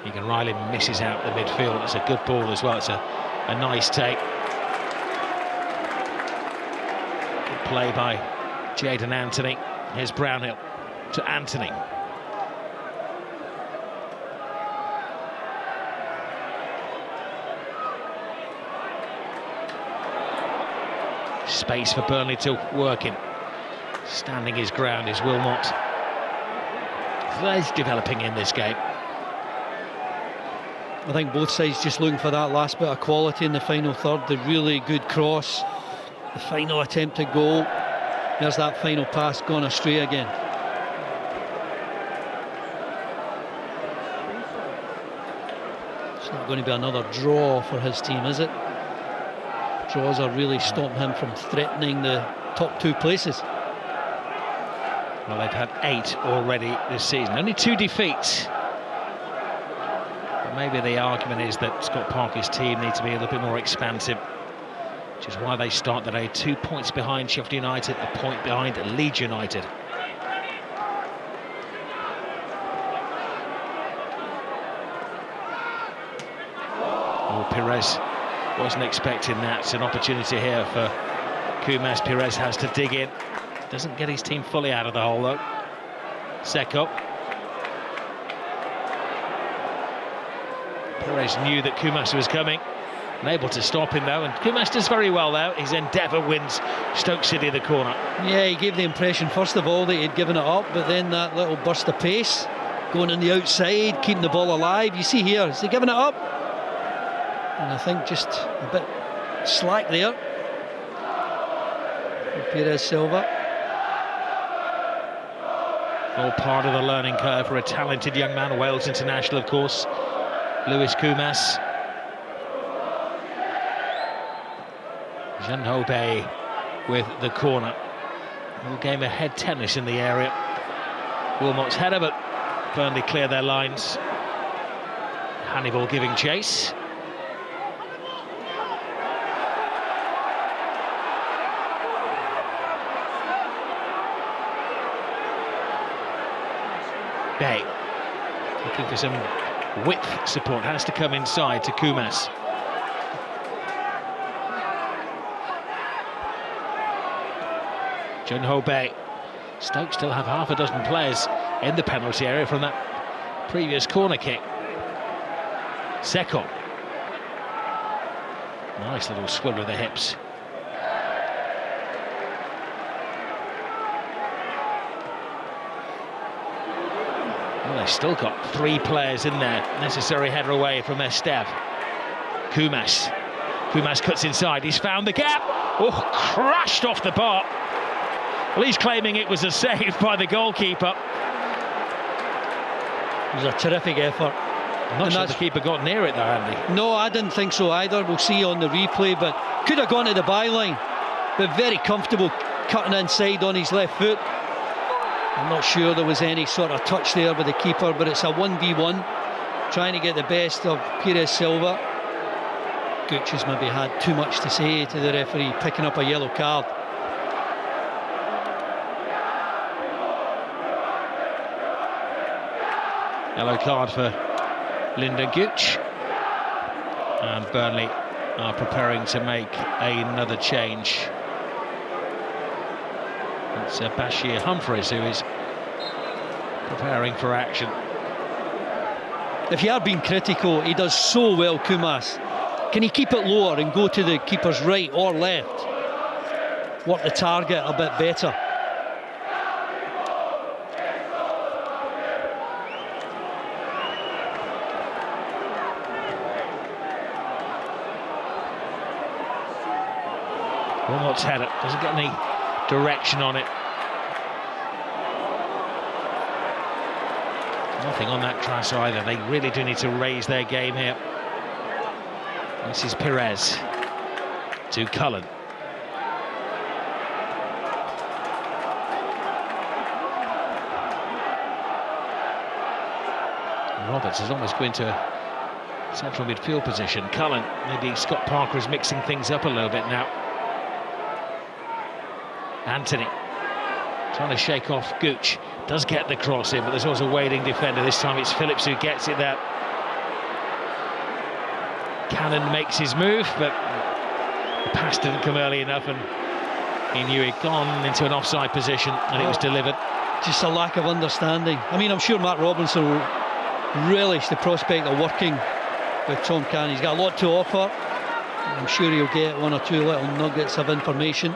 Egan Riley misses out the midfield. It's a good ball as well. It's a nice take. Good play by Jadon Anthony. Here's Brownhill to Anthony. Space for Burnley to work in. Standing his ground is Wilmot. He's developing in this game. I think both sides just looking for that last bit of quality in the final third. The really good cross, the final attempted goal. There's that final pass gone astray again. It's not going to be another draw for his team, is it? Draws are really stopping him from threatening the top 2 places. Well, they've had 8 already this season. Only 2 defeats. But maybe the argument is that Scott Parker's team needs to be a little bit more expansive, which is why they start the day 2 points behind Sheffield United, a point behind Leeds United. Oh, Perez wasn't expecting that. It's an opportunity here for Kumas. Perez has to dig in. Doesn't get his team fully out of the hole though. Seko. Perez knew that Kumas was coming, unable to stop him though, and Kumas does very well there. His endeavour wins Stoke City the corner. Yeah, he gave the impression first of all that he'd given it up, but then that little burst of pace, going on the outside, keeping the ball alive. You see here, is he giving it up? And I think just a bit slack there. Perez Silva. All part of the learning curve for a talented young man, Wales international of course, Lewis Kumas. Jean Hobe with the corner. All game of head tennis in the area. Wilmot's header, but Burnley clear their lines. Hannibal giving chase. Bay looking for some width support, has to come inside to Kumas. Junho Bay. Stoke still have half a dozen players in the penalty area from that previous corner kick. Seko. Nice little swivel of the hips. Well, they've still got 3 players in there. Necessary header away from Estev. Kumas. Kumas cuts inside. He's found the gap. Oh, crashed off the bar. Well, he's claiming it was a save by the goalkeeper. It was a terrific effort. I'm not sure the keeper got near it though, Andy. No, I didn't think so either. We'll see on the replay, but could have gone to the byline. But very comfortable cutting inside on his left foot. I'm not sure there was any sort of touch there with the keeper, but it's a 1v1, trying to get the best of Pires Silva. Gooch has maybe had too much to say to the referee, picking up a yellow card. Yellow card for Lyndon Gooch. And Burnley are preparing to make another change. It's Bashir Humphreys who is preparing for action. If you are being critical, he does so well, Kumas. Can he keep it lower and go to the keeper's right or left? Work the target a bit better. Wilmot's header doesn't get any direction on it. Nothing on that class either. They really do need to raise their game here. This is Pires to Cullen. Roberts is almost going to a central midfield position. Cullen, maybe Scott Parker is mixing things up a little bit now. Anthony trying to shake off Gooch, does get the cross in, but there's also a waiting defender. This time it's Phillips who gets it there. Cannon makes his move, but the pass didn't come early enough, and he knew he'd gone into an offside position, and it was delivered. Just a lack of understanding. I mean, I'm sure Matt Robinson will relish the prospect of working with Tom Cannon. He's got a lot to offer. I'm sure he'll get one or two little nuggets of information.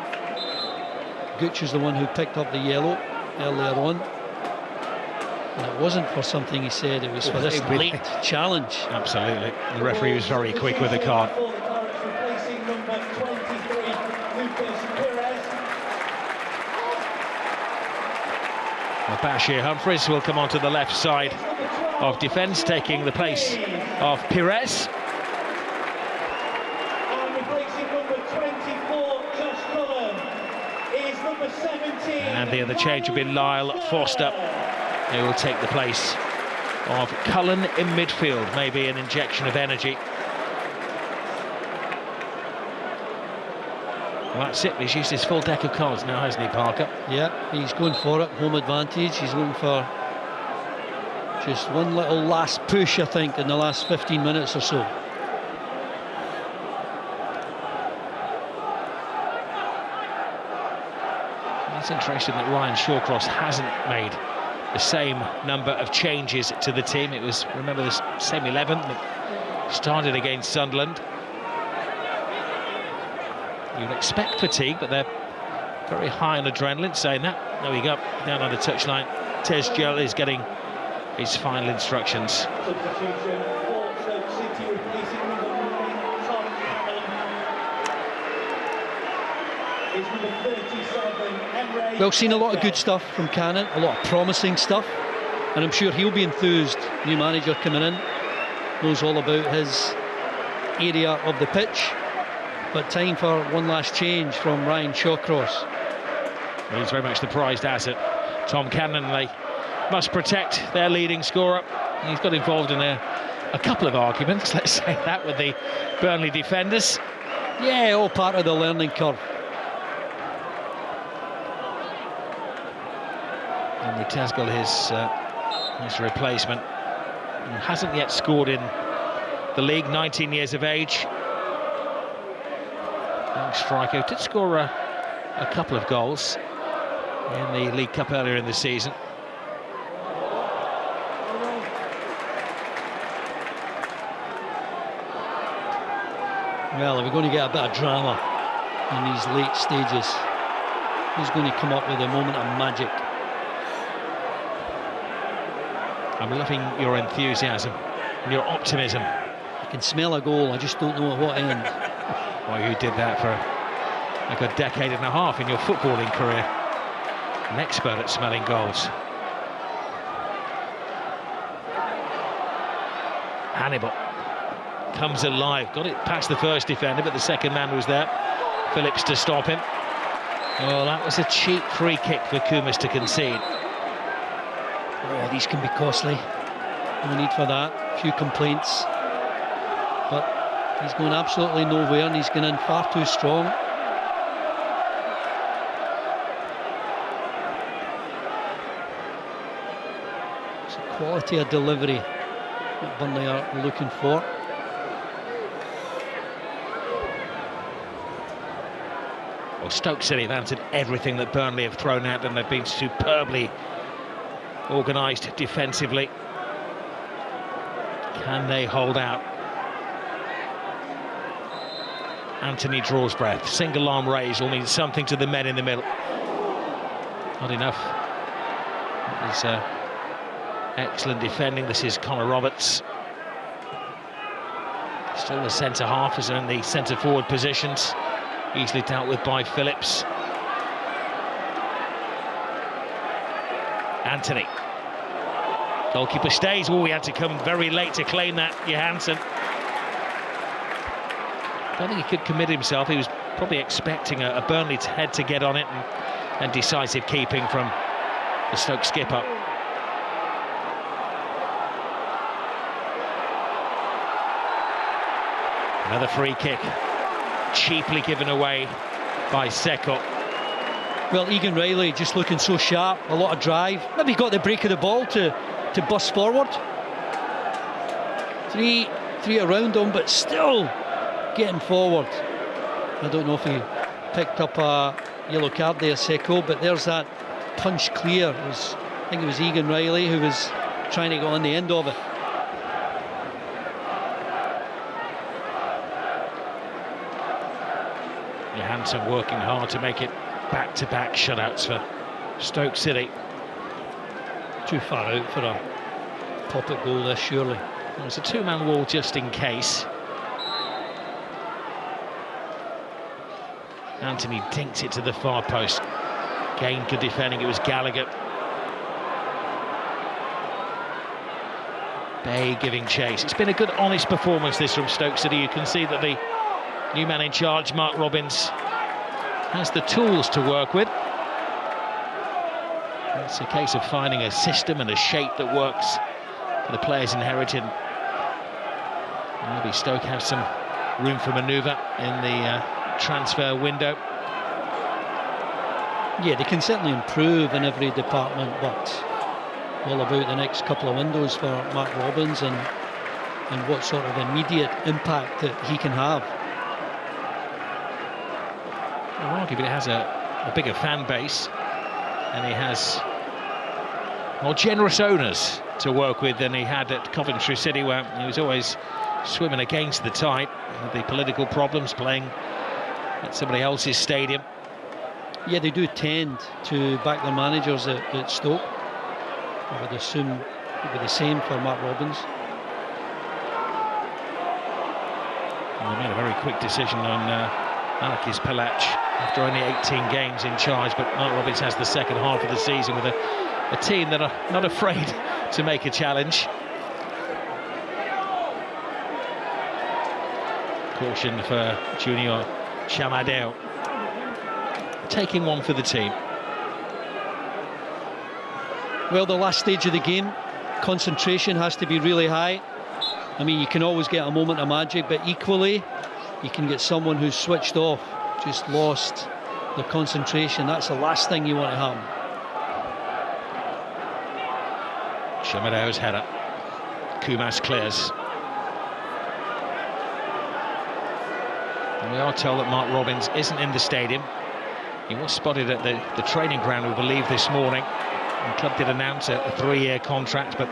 Gooch is the one who picked up the yellow earlier on, and it wasn't for something he said, it was for this late challenge. Absolutely, the referee was very quick with the card. Well, Bashir Humphreys will come onto the left side of defence, taking the place of Pires. And the other change will be Lyle Forster, who will take the place of Cullen in midfield. Maybe an injection of energy. Well, that's it. He's used his full deck of cards now, hasn't he, Parker? Yeah, he's going for it. Home advantage. He's looking for just one little last push, I think, in the last 15 minutes or so. It's interesting that Ryan Shawcross hasn't made the same number of changes to the team. It was, remember, the same 11 that started against Sunderland. You'd expect fatigue, but they're very high on adrenaline. Saying that, there we go, down on the touchline. Tez Gell is getting his final instructions. Substitution for Stoke City, replacing number 9, Tom Cannon. Is number 37, Emre. Well, seen a lot of good stuff from Cannon, a lot of promising stuff, and I'm sure he'll be enthused. New manager coming in, knows all about his area of the pitch. But time for one last change from Ryan Shawcross. Well, he's very much the prized asset. Tom Cannon, they must protect their leading scorer. He's got involved in a couple of arguments, let's say that, with the Burnley defenders. Yeah, all part of the learning curve. And Tezgel, his replacement, hasn't yet scored in the league, 19 years of age. Young striker, did score a couple of goals in the League Cup earlier in the season. Well, if we're going to get a bit of drama in these late stages, who's going to come up with a moment of magic? I'm loving your enthusiasm and your optimism. I can smell a goal, I just don't know at what end. Well, you did that for like a decade and a half in your footballing career. An expert at smelling goals. Hannibal comes alive, got it past the first defender, but the second man was there. Phillips to stop him. Oh, that was a cheap free kick for Kumas to concede. Oh, these can be costly. No need for that. A few complaints. But he's going absolutely nowhere, and he's going in far too strong. It's the quality of delivery that Burnley are looking for. Well, Stoke City have answered everything that Burnley have thrown at them. They've been superbly organised defensively. Can they hold out? Anthony draws breath. Single arm raise will mean something to the men in the middle. Not enough. That is excellent defending. This is Connor Roberts. Still the centre half is in the centre forward positions. Easily dealt with by Phillips. Anthony. Goalkeeper stays. Oh, he had to come very late to claim that, Johansson. I don't think he could commit himself. He was probably expecting a Burnley head to get on it, and decisive keeping from the Stoke skipper. Another free kick. Cheaply given away by Seko. Well, Egan Riley just looking so sharp, a lot of drive. Maybe got the break of the ball to bust forward. Three around him, but still getting forward. I don't know if he picked up a yellow card there, Seko, but there's that punch clear. I think it was Egan Riley who was trying to get on the end of it. Johansson working hard to make it back-to-back shutouts for Stoke City. Too far out for a pop-it goal there, surely. Well, it's a two-man wall just in case. Anthony dinks it to the far post. Again, good defending. It was Gallagher. Bay giving chase. It's been a good, honest performance, this, from Stoke City. You can see that the new man in charge, Mark Robins, has the tools to work with. It's a case of finding a system and a shape that works for the players inherited. Maybe Stoke have some room for manoeuvre in the transfer window. Yeah, they can certainly improve in every department, but all about the next couple of windows for Mark Robins and what sort of immediate impact that he can have. Well, arguably it has a bigger fan base, and he has more generous owners to work with than he had at Coventry City, where he was always swimming against the tide with the political problems, playing at somebody else's stadium. Yeah, they do tend to back their managers at Stoke. I would assume it would be the same for Mark Robins. Well, they made a very quick decision on Markis Pelac after only 18 games in charge, but Mark Robins has the second half of the season with a team that are not afraid to make a challenge. Caution for Junior Chamadeu. Taking one for the team. Well, the last stage of the game, concentration has to be really high. I mean, you can always get a moment of magic, but equally, you can get someone who's switched off, just lost their concentration. That's the last thing you want to happen. Chamadeu's header. Kumas clears. And we are told that Mark Robins isn't in the stadium. He was spotted at the training ground, we believe, this morning. The club did announce a 3-year contract, but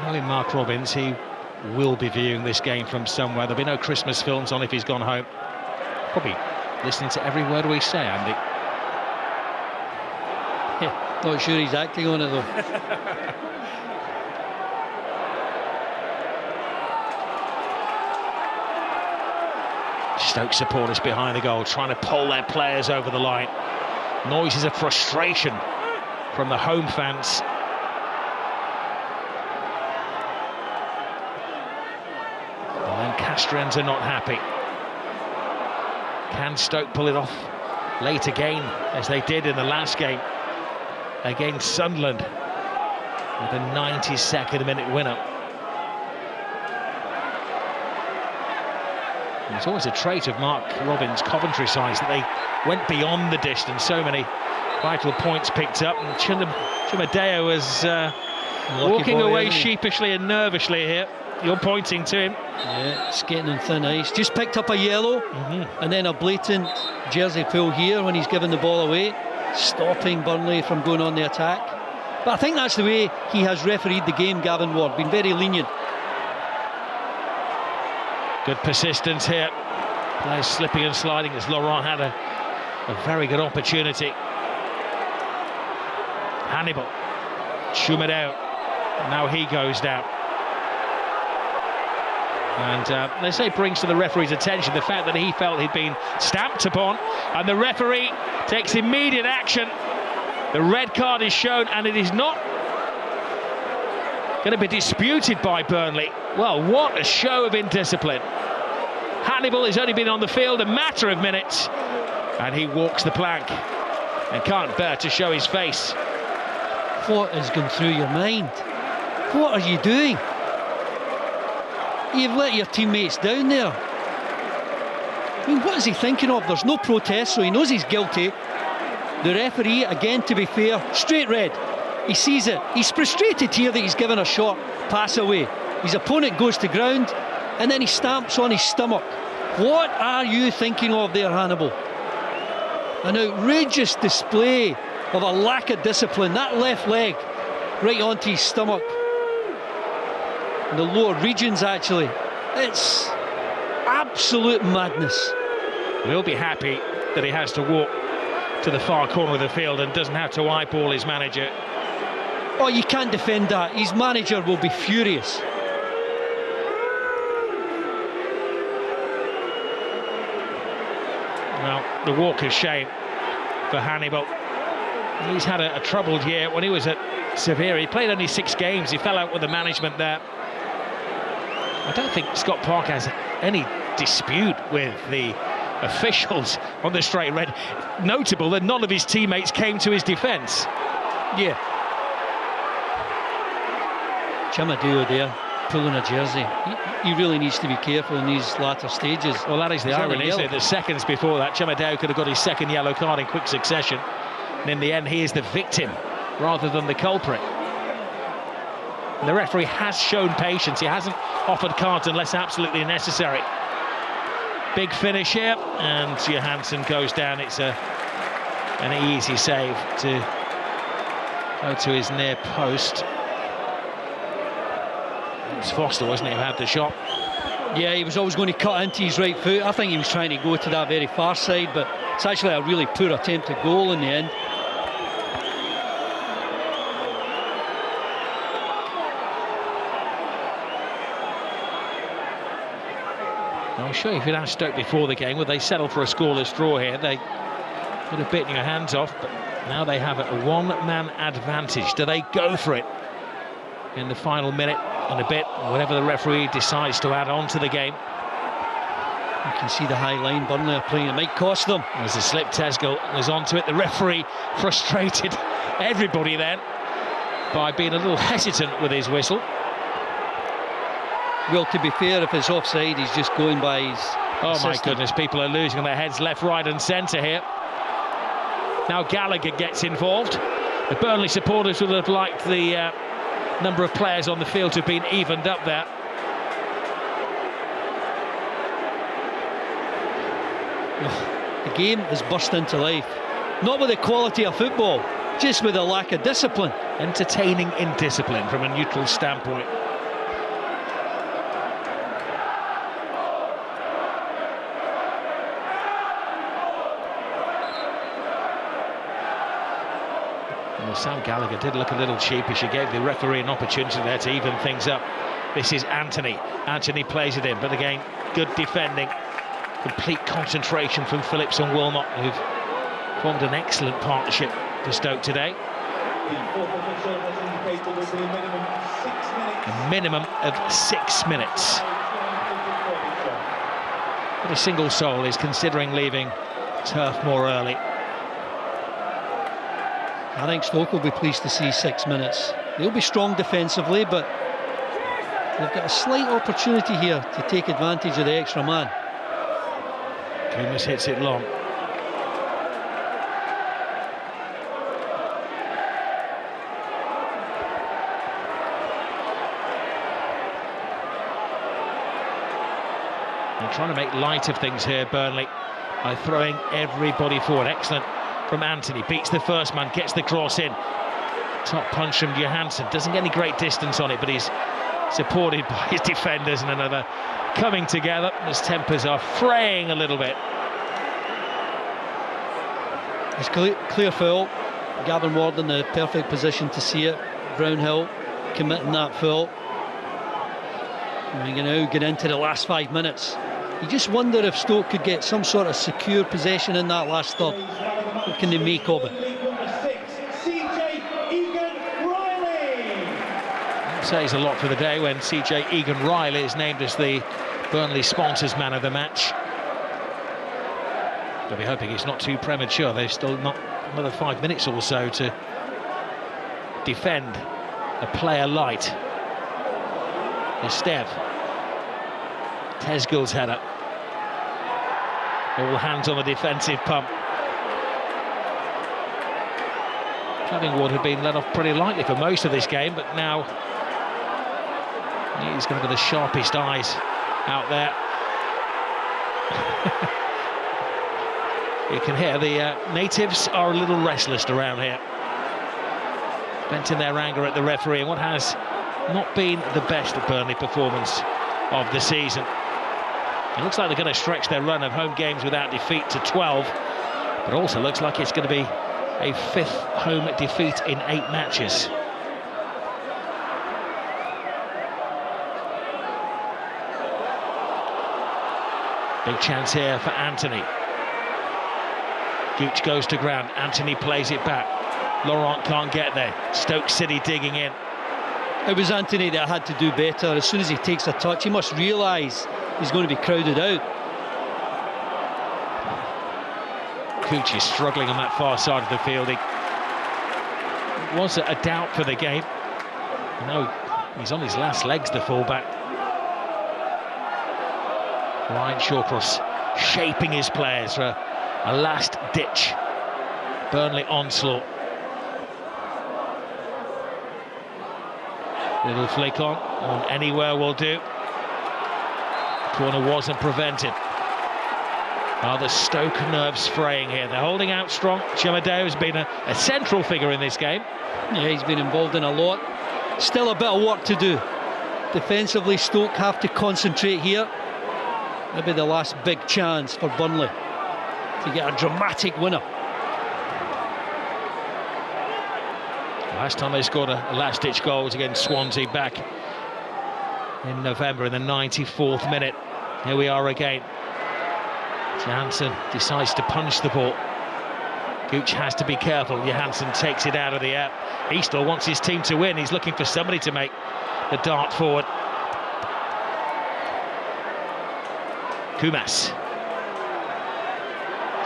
knowing Mark Robins, he will be viewing this game from somewhere. There'll be no Christmas films on if he's gone home. Probably listening to every word we say, Andy. Yeah, not sure he's acting on it, though. Stoke supporters behind the goal, trying to pull their players over the line. Noises of frustration from the home fans. The Lancastrians are not happy. Can Stoke pull it off late again, as they did in the last game against Sunderland? with a 92nd minute winner. It's always a trait of Mark Robins' Coventry sides that they went beyond the distance. So many vital points picked up, and Chimadeo was walking away sheepishly and nervously here. You're pointing to him. Yeah, skating on thin ice. Just picked up a yellow, and then a blatant jersey pull here when he's given the ball away, stopping Burnley from going on the attack. But I think that's the way he has refereed the game, Gavin Ward, been very lenient. Good persistence here. Players slipping and sliding as Laurent had a very good opportunity. Hannibal, Chimadeo, now he goes down. And they say brings to the referee's attention the fact that he felt he'd been stamped upon, and the referee takes immediate action. The red card is shown, and it is not going to be disputed by Burnley. Well, what a show of indiscipline. Hannibal has only been on the field a matter of minutes, and he walks the plank and can't bear to show his face. What is going through your mind? What are you doing? You've let your teammates down there. I mean, what is he thinking of? There's no protest, so he knows he's guilty. The referee, again, to be fair, straight red. He sees it. He's frustrated here that he's given a short pass away. His opponent goes to ground, and then he stamps on his stomach. What are you thinking of there, Hannibal? An outrageous display of a lack of discipline. That left leg right onto his stomach. In the lower regions, actually. It's absolute madness. We'll be happy that he has to walk to the far corner of the field and doesn't have to eyeball his manager. Oh, you can't defend that. His manager will be furious. Well, the walk of shame for Hannibal. He's had a troubled year. When he was at Sevilla, he played only 6 games. He fell out with the management there. I don't think Scott Park has any dispute with the officials on the straight red. Notable that none of his teammates came to his defence. Yeah. Chimadeo there, pulling a jersey. He really needs to be careful in these latter stages. Well, that is the irony, isn't it? The seconds before that, Chimadeo could have got his second yellow card in quick succession. And in the end, he is the victim rather than the culprit. And the referee has shown patience. He hasn't offered cards unless absolutely necessary. Big finish here, and Johansson goes down. It's an easy save to go to his near post. It was Foster, wasn't it, who had the shot? Yeah, he was always going to cut into his right foot. I think he was trying to go to that very far side, but it's actually a really poor attempt at goal in the end. I'm sure if you'd asked Stoke before the game, would they settle for a scoreless draw here, they would have bitten your hands off, but now they have a one-man advantage. Do they go for it in the final minute and a bit, whatever the referee decides to add on to the game? You can see the high line Burnley are playing. It might cost them. There's a slip. Tesco was onto it. The referee frustrated everybody then by being a little hesitant with his whistle. Well, to be fair, if it's offside, he's just going by his assistant. My goodness, people are losing their heads left, right and centre here. Now Gallagher gets involved. The Burnley supporters would have liked the number of players on the field to have been evened up there. The game has burst into life. Not with the quality of football, just with a lack of discipline. Entertaining indiscipline from a neutral standpoint. Well, Sam Gallagher did look a little sheepish. He gave the referee an opportunity there to even things up. This is Anthony. Anthony plays it in, but again, good defending. Complete concentration from Phillips and Wilmot, who've formed an excellent partnership for Stoke today. A minimum of 6 minutes. But a single soul is considering leaving turf more early. I think Stoke will be pleased to see 6 minutes. They'll be strong defensively, but they've got a slight opportunity here to take advantage of the extra man. Kumas hits it long. They're trying to make light of things here, Burnley, by throwing everybody forward. Excellent from Anthony, beats the first man, gets the cross in. Top punch from Johansson, doesn't get any great distance on it, but he's supported by his defenders, and another coming together as tempers are fraying a little bit. It's clear foul. Gavin Ward in the perfect position to see it. Brownhill committing that foul. And we can now get into the last 5 minutes. You just wonder if Stoke could get some sort of secure possession in that last third. What can they make of it? That says a lot for the day when CJ Egan-Riley is named as the Burnley sponsors man of the match. I'll be hoping it's not too premature. They've still not another 5 minutes or so to defend a player light. Estev. Tezgil's header. All hands on the defensive pump. Ward had been let off pretty lightly for most of this game, but now he's going to be the sharpest eyes out there. You can hear the natives are a little restless around here, venting their anger at the referee and what has not been the best Burnley performance of the season. It looks like they're going to stretch their run of home games without defeat to 12, but also looks like it's going to be a 5th home defeat in 8 matches. Big chance here for Anthony. Gooch goes to ground, Anthony plays it back. Laurent can't get there. Stoke City digging in. It was Anthony that had to do better. As soon as he takes a touch, he must realise he's going to be crowded out. Gooch is struggling on that far side of the field. He was a doubt for the game. No, he's on his last legs, the fullback. Ryan Shawcross shaping his players for a last-ditch Burnley onslaught. Little flick on anywhere will do. Corner wasn't prevented. The Stoke nerves fraying here. They're holding out strong. Chimadeo has been a central figure in this game. Yeah, he's been involved in a lot. Still a bit of work to do. Defensively, Stoke have to concentrate here. Maybe the last big chance for Burnley to get a dramatic winner. Last time they scored a last-ditch goal was against Swansea back in November in the 94th minute. Here we are again. Johansson decides to punch the ball. Gooch has to be careful. Johansson takes it out of the air. He still wants his team to win. He's looking for somebody to make the dart forward. Kumas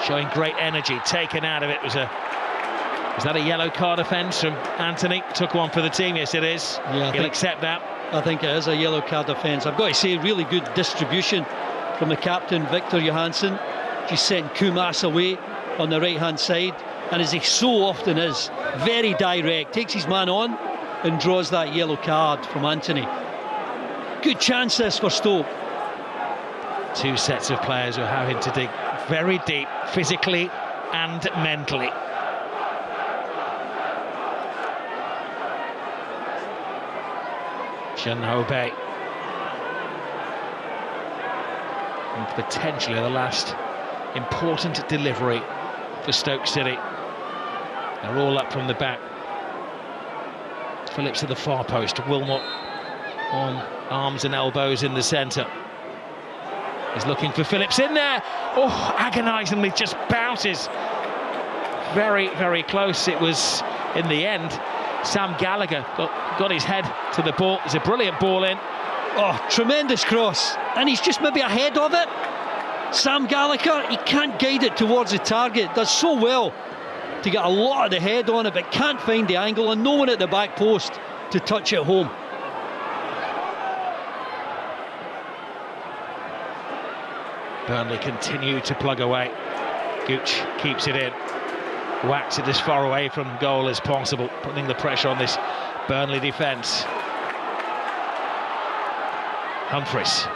showing great energy, taken out of it. Was that a yellow card offence from Anthony? Took one for the team. Yes, it is. Yeah, he'll accept that. I think it is a yellow card offence. I've got to say, really good distribution from the captain, Victor Johansson. Just sent Kumas away on the right-hand side, and as he so often is, very direct, takes his man on and draws that yellow card from Anthony. Good chance this for Stoke. Two sets of players who are having to dig very deep, physically and mentally. Shanhobe. And potentially the last important delivery for Stoke City. They're all up from the back. Phillips to the far post. Wilmot on arms and elbows in the centre. He's looking for Phillips in there. Oh, agonisingly just bounces. Very, very close. It was, in the end, Sam Gallagher got his head to the ball. It's a brilliant ball in. Oh, tremendous cross. And he's just maybe ahead of it. Sam Gallagher, he can't guide it towards the target. Does so well to get a lot of the head on it, but can't find the angle, and no one at the back post to touch it home. Burnley continue to plug away. Gooch keeps it in, whacks it as far away from goal as possible, putting the pressure on this Burnley defence. Humphreys.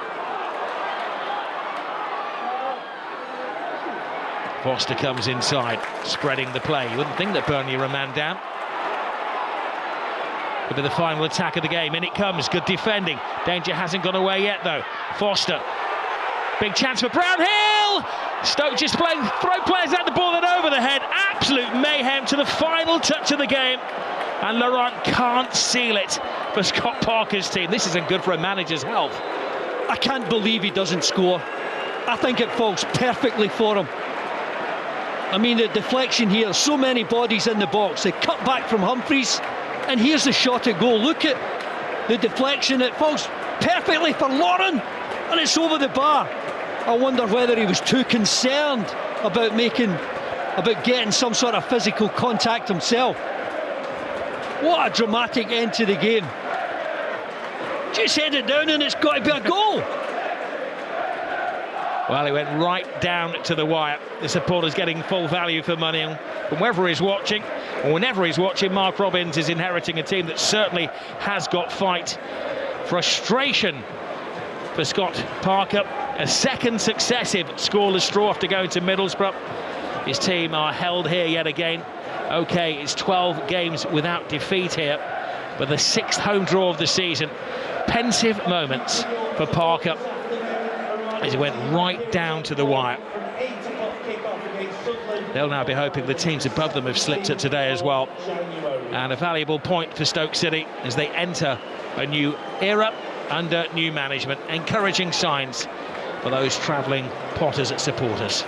Foster comes inside, spreading the play. You wouldn't think that Burnley are a man down. Could be the final attack of the game. In it comes, good defending. Danger hasn't gone away yet though. Foster. Big chance for Brownhill! Stoke just playing, throw players at the ball and over the head. Absolute mayhem to the final touch of the game. And Laurent can't seal it for Scott Parker's team. This isn't good for a manager's health. I can't believe he doesn't score. I think it falls perfectly for him. I mean, the deflection here, so many bodies in the box. They cut back from Humphreys, and here's the shot at goal. Look at the deflection. It falls perfectly for Lauren, and it's over the bar. I wonder whether he was too concerned about getting some sort of physical contact himself. What a dramatic end to the game. Just head it down and it's got to be a goal. Well, he went right down to the wire. The supporters getting full value for money. From wherever he's watching, or whenever he's watching, Mark Robins is inheriting a team that certainly has got fight. Frustration for Scott Parker. A second successive scoreless draw after going to Middlesbrough. His team are held here yet again. OK, it's 12 games without defeat here, but the 6th home draw of the season. Pensive moments for Parker as he went right down to the wire. They'll now be hoping the teams above them have slipped it today as well. And a valuable point for Stoke City as they enter a new era under new management. Encouraging signs for those travelling Potters supporters.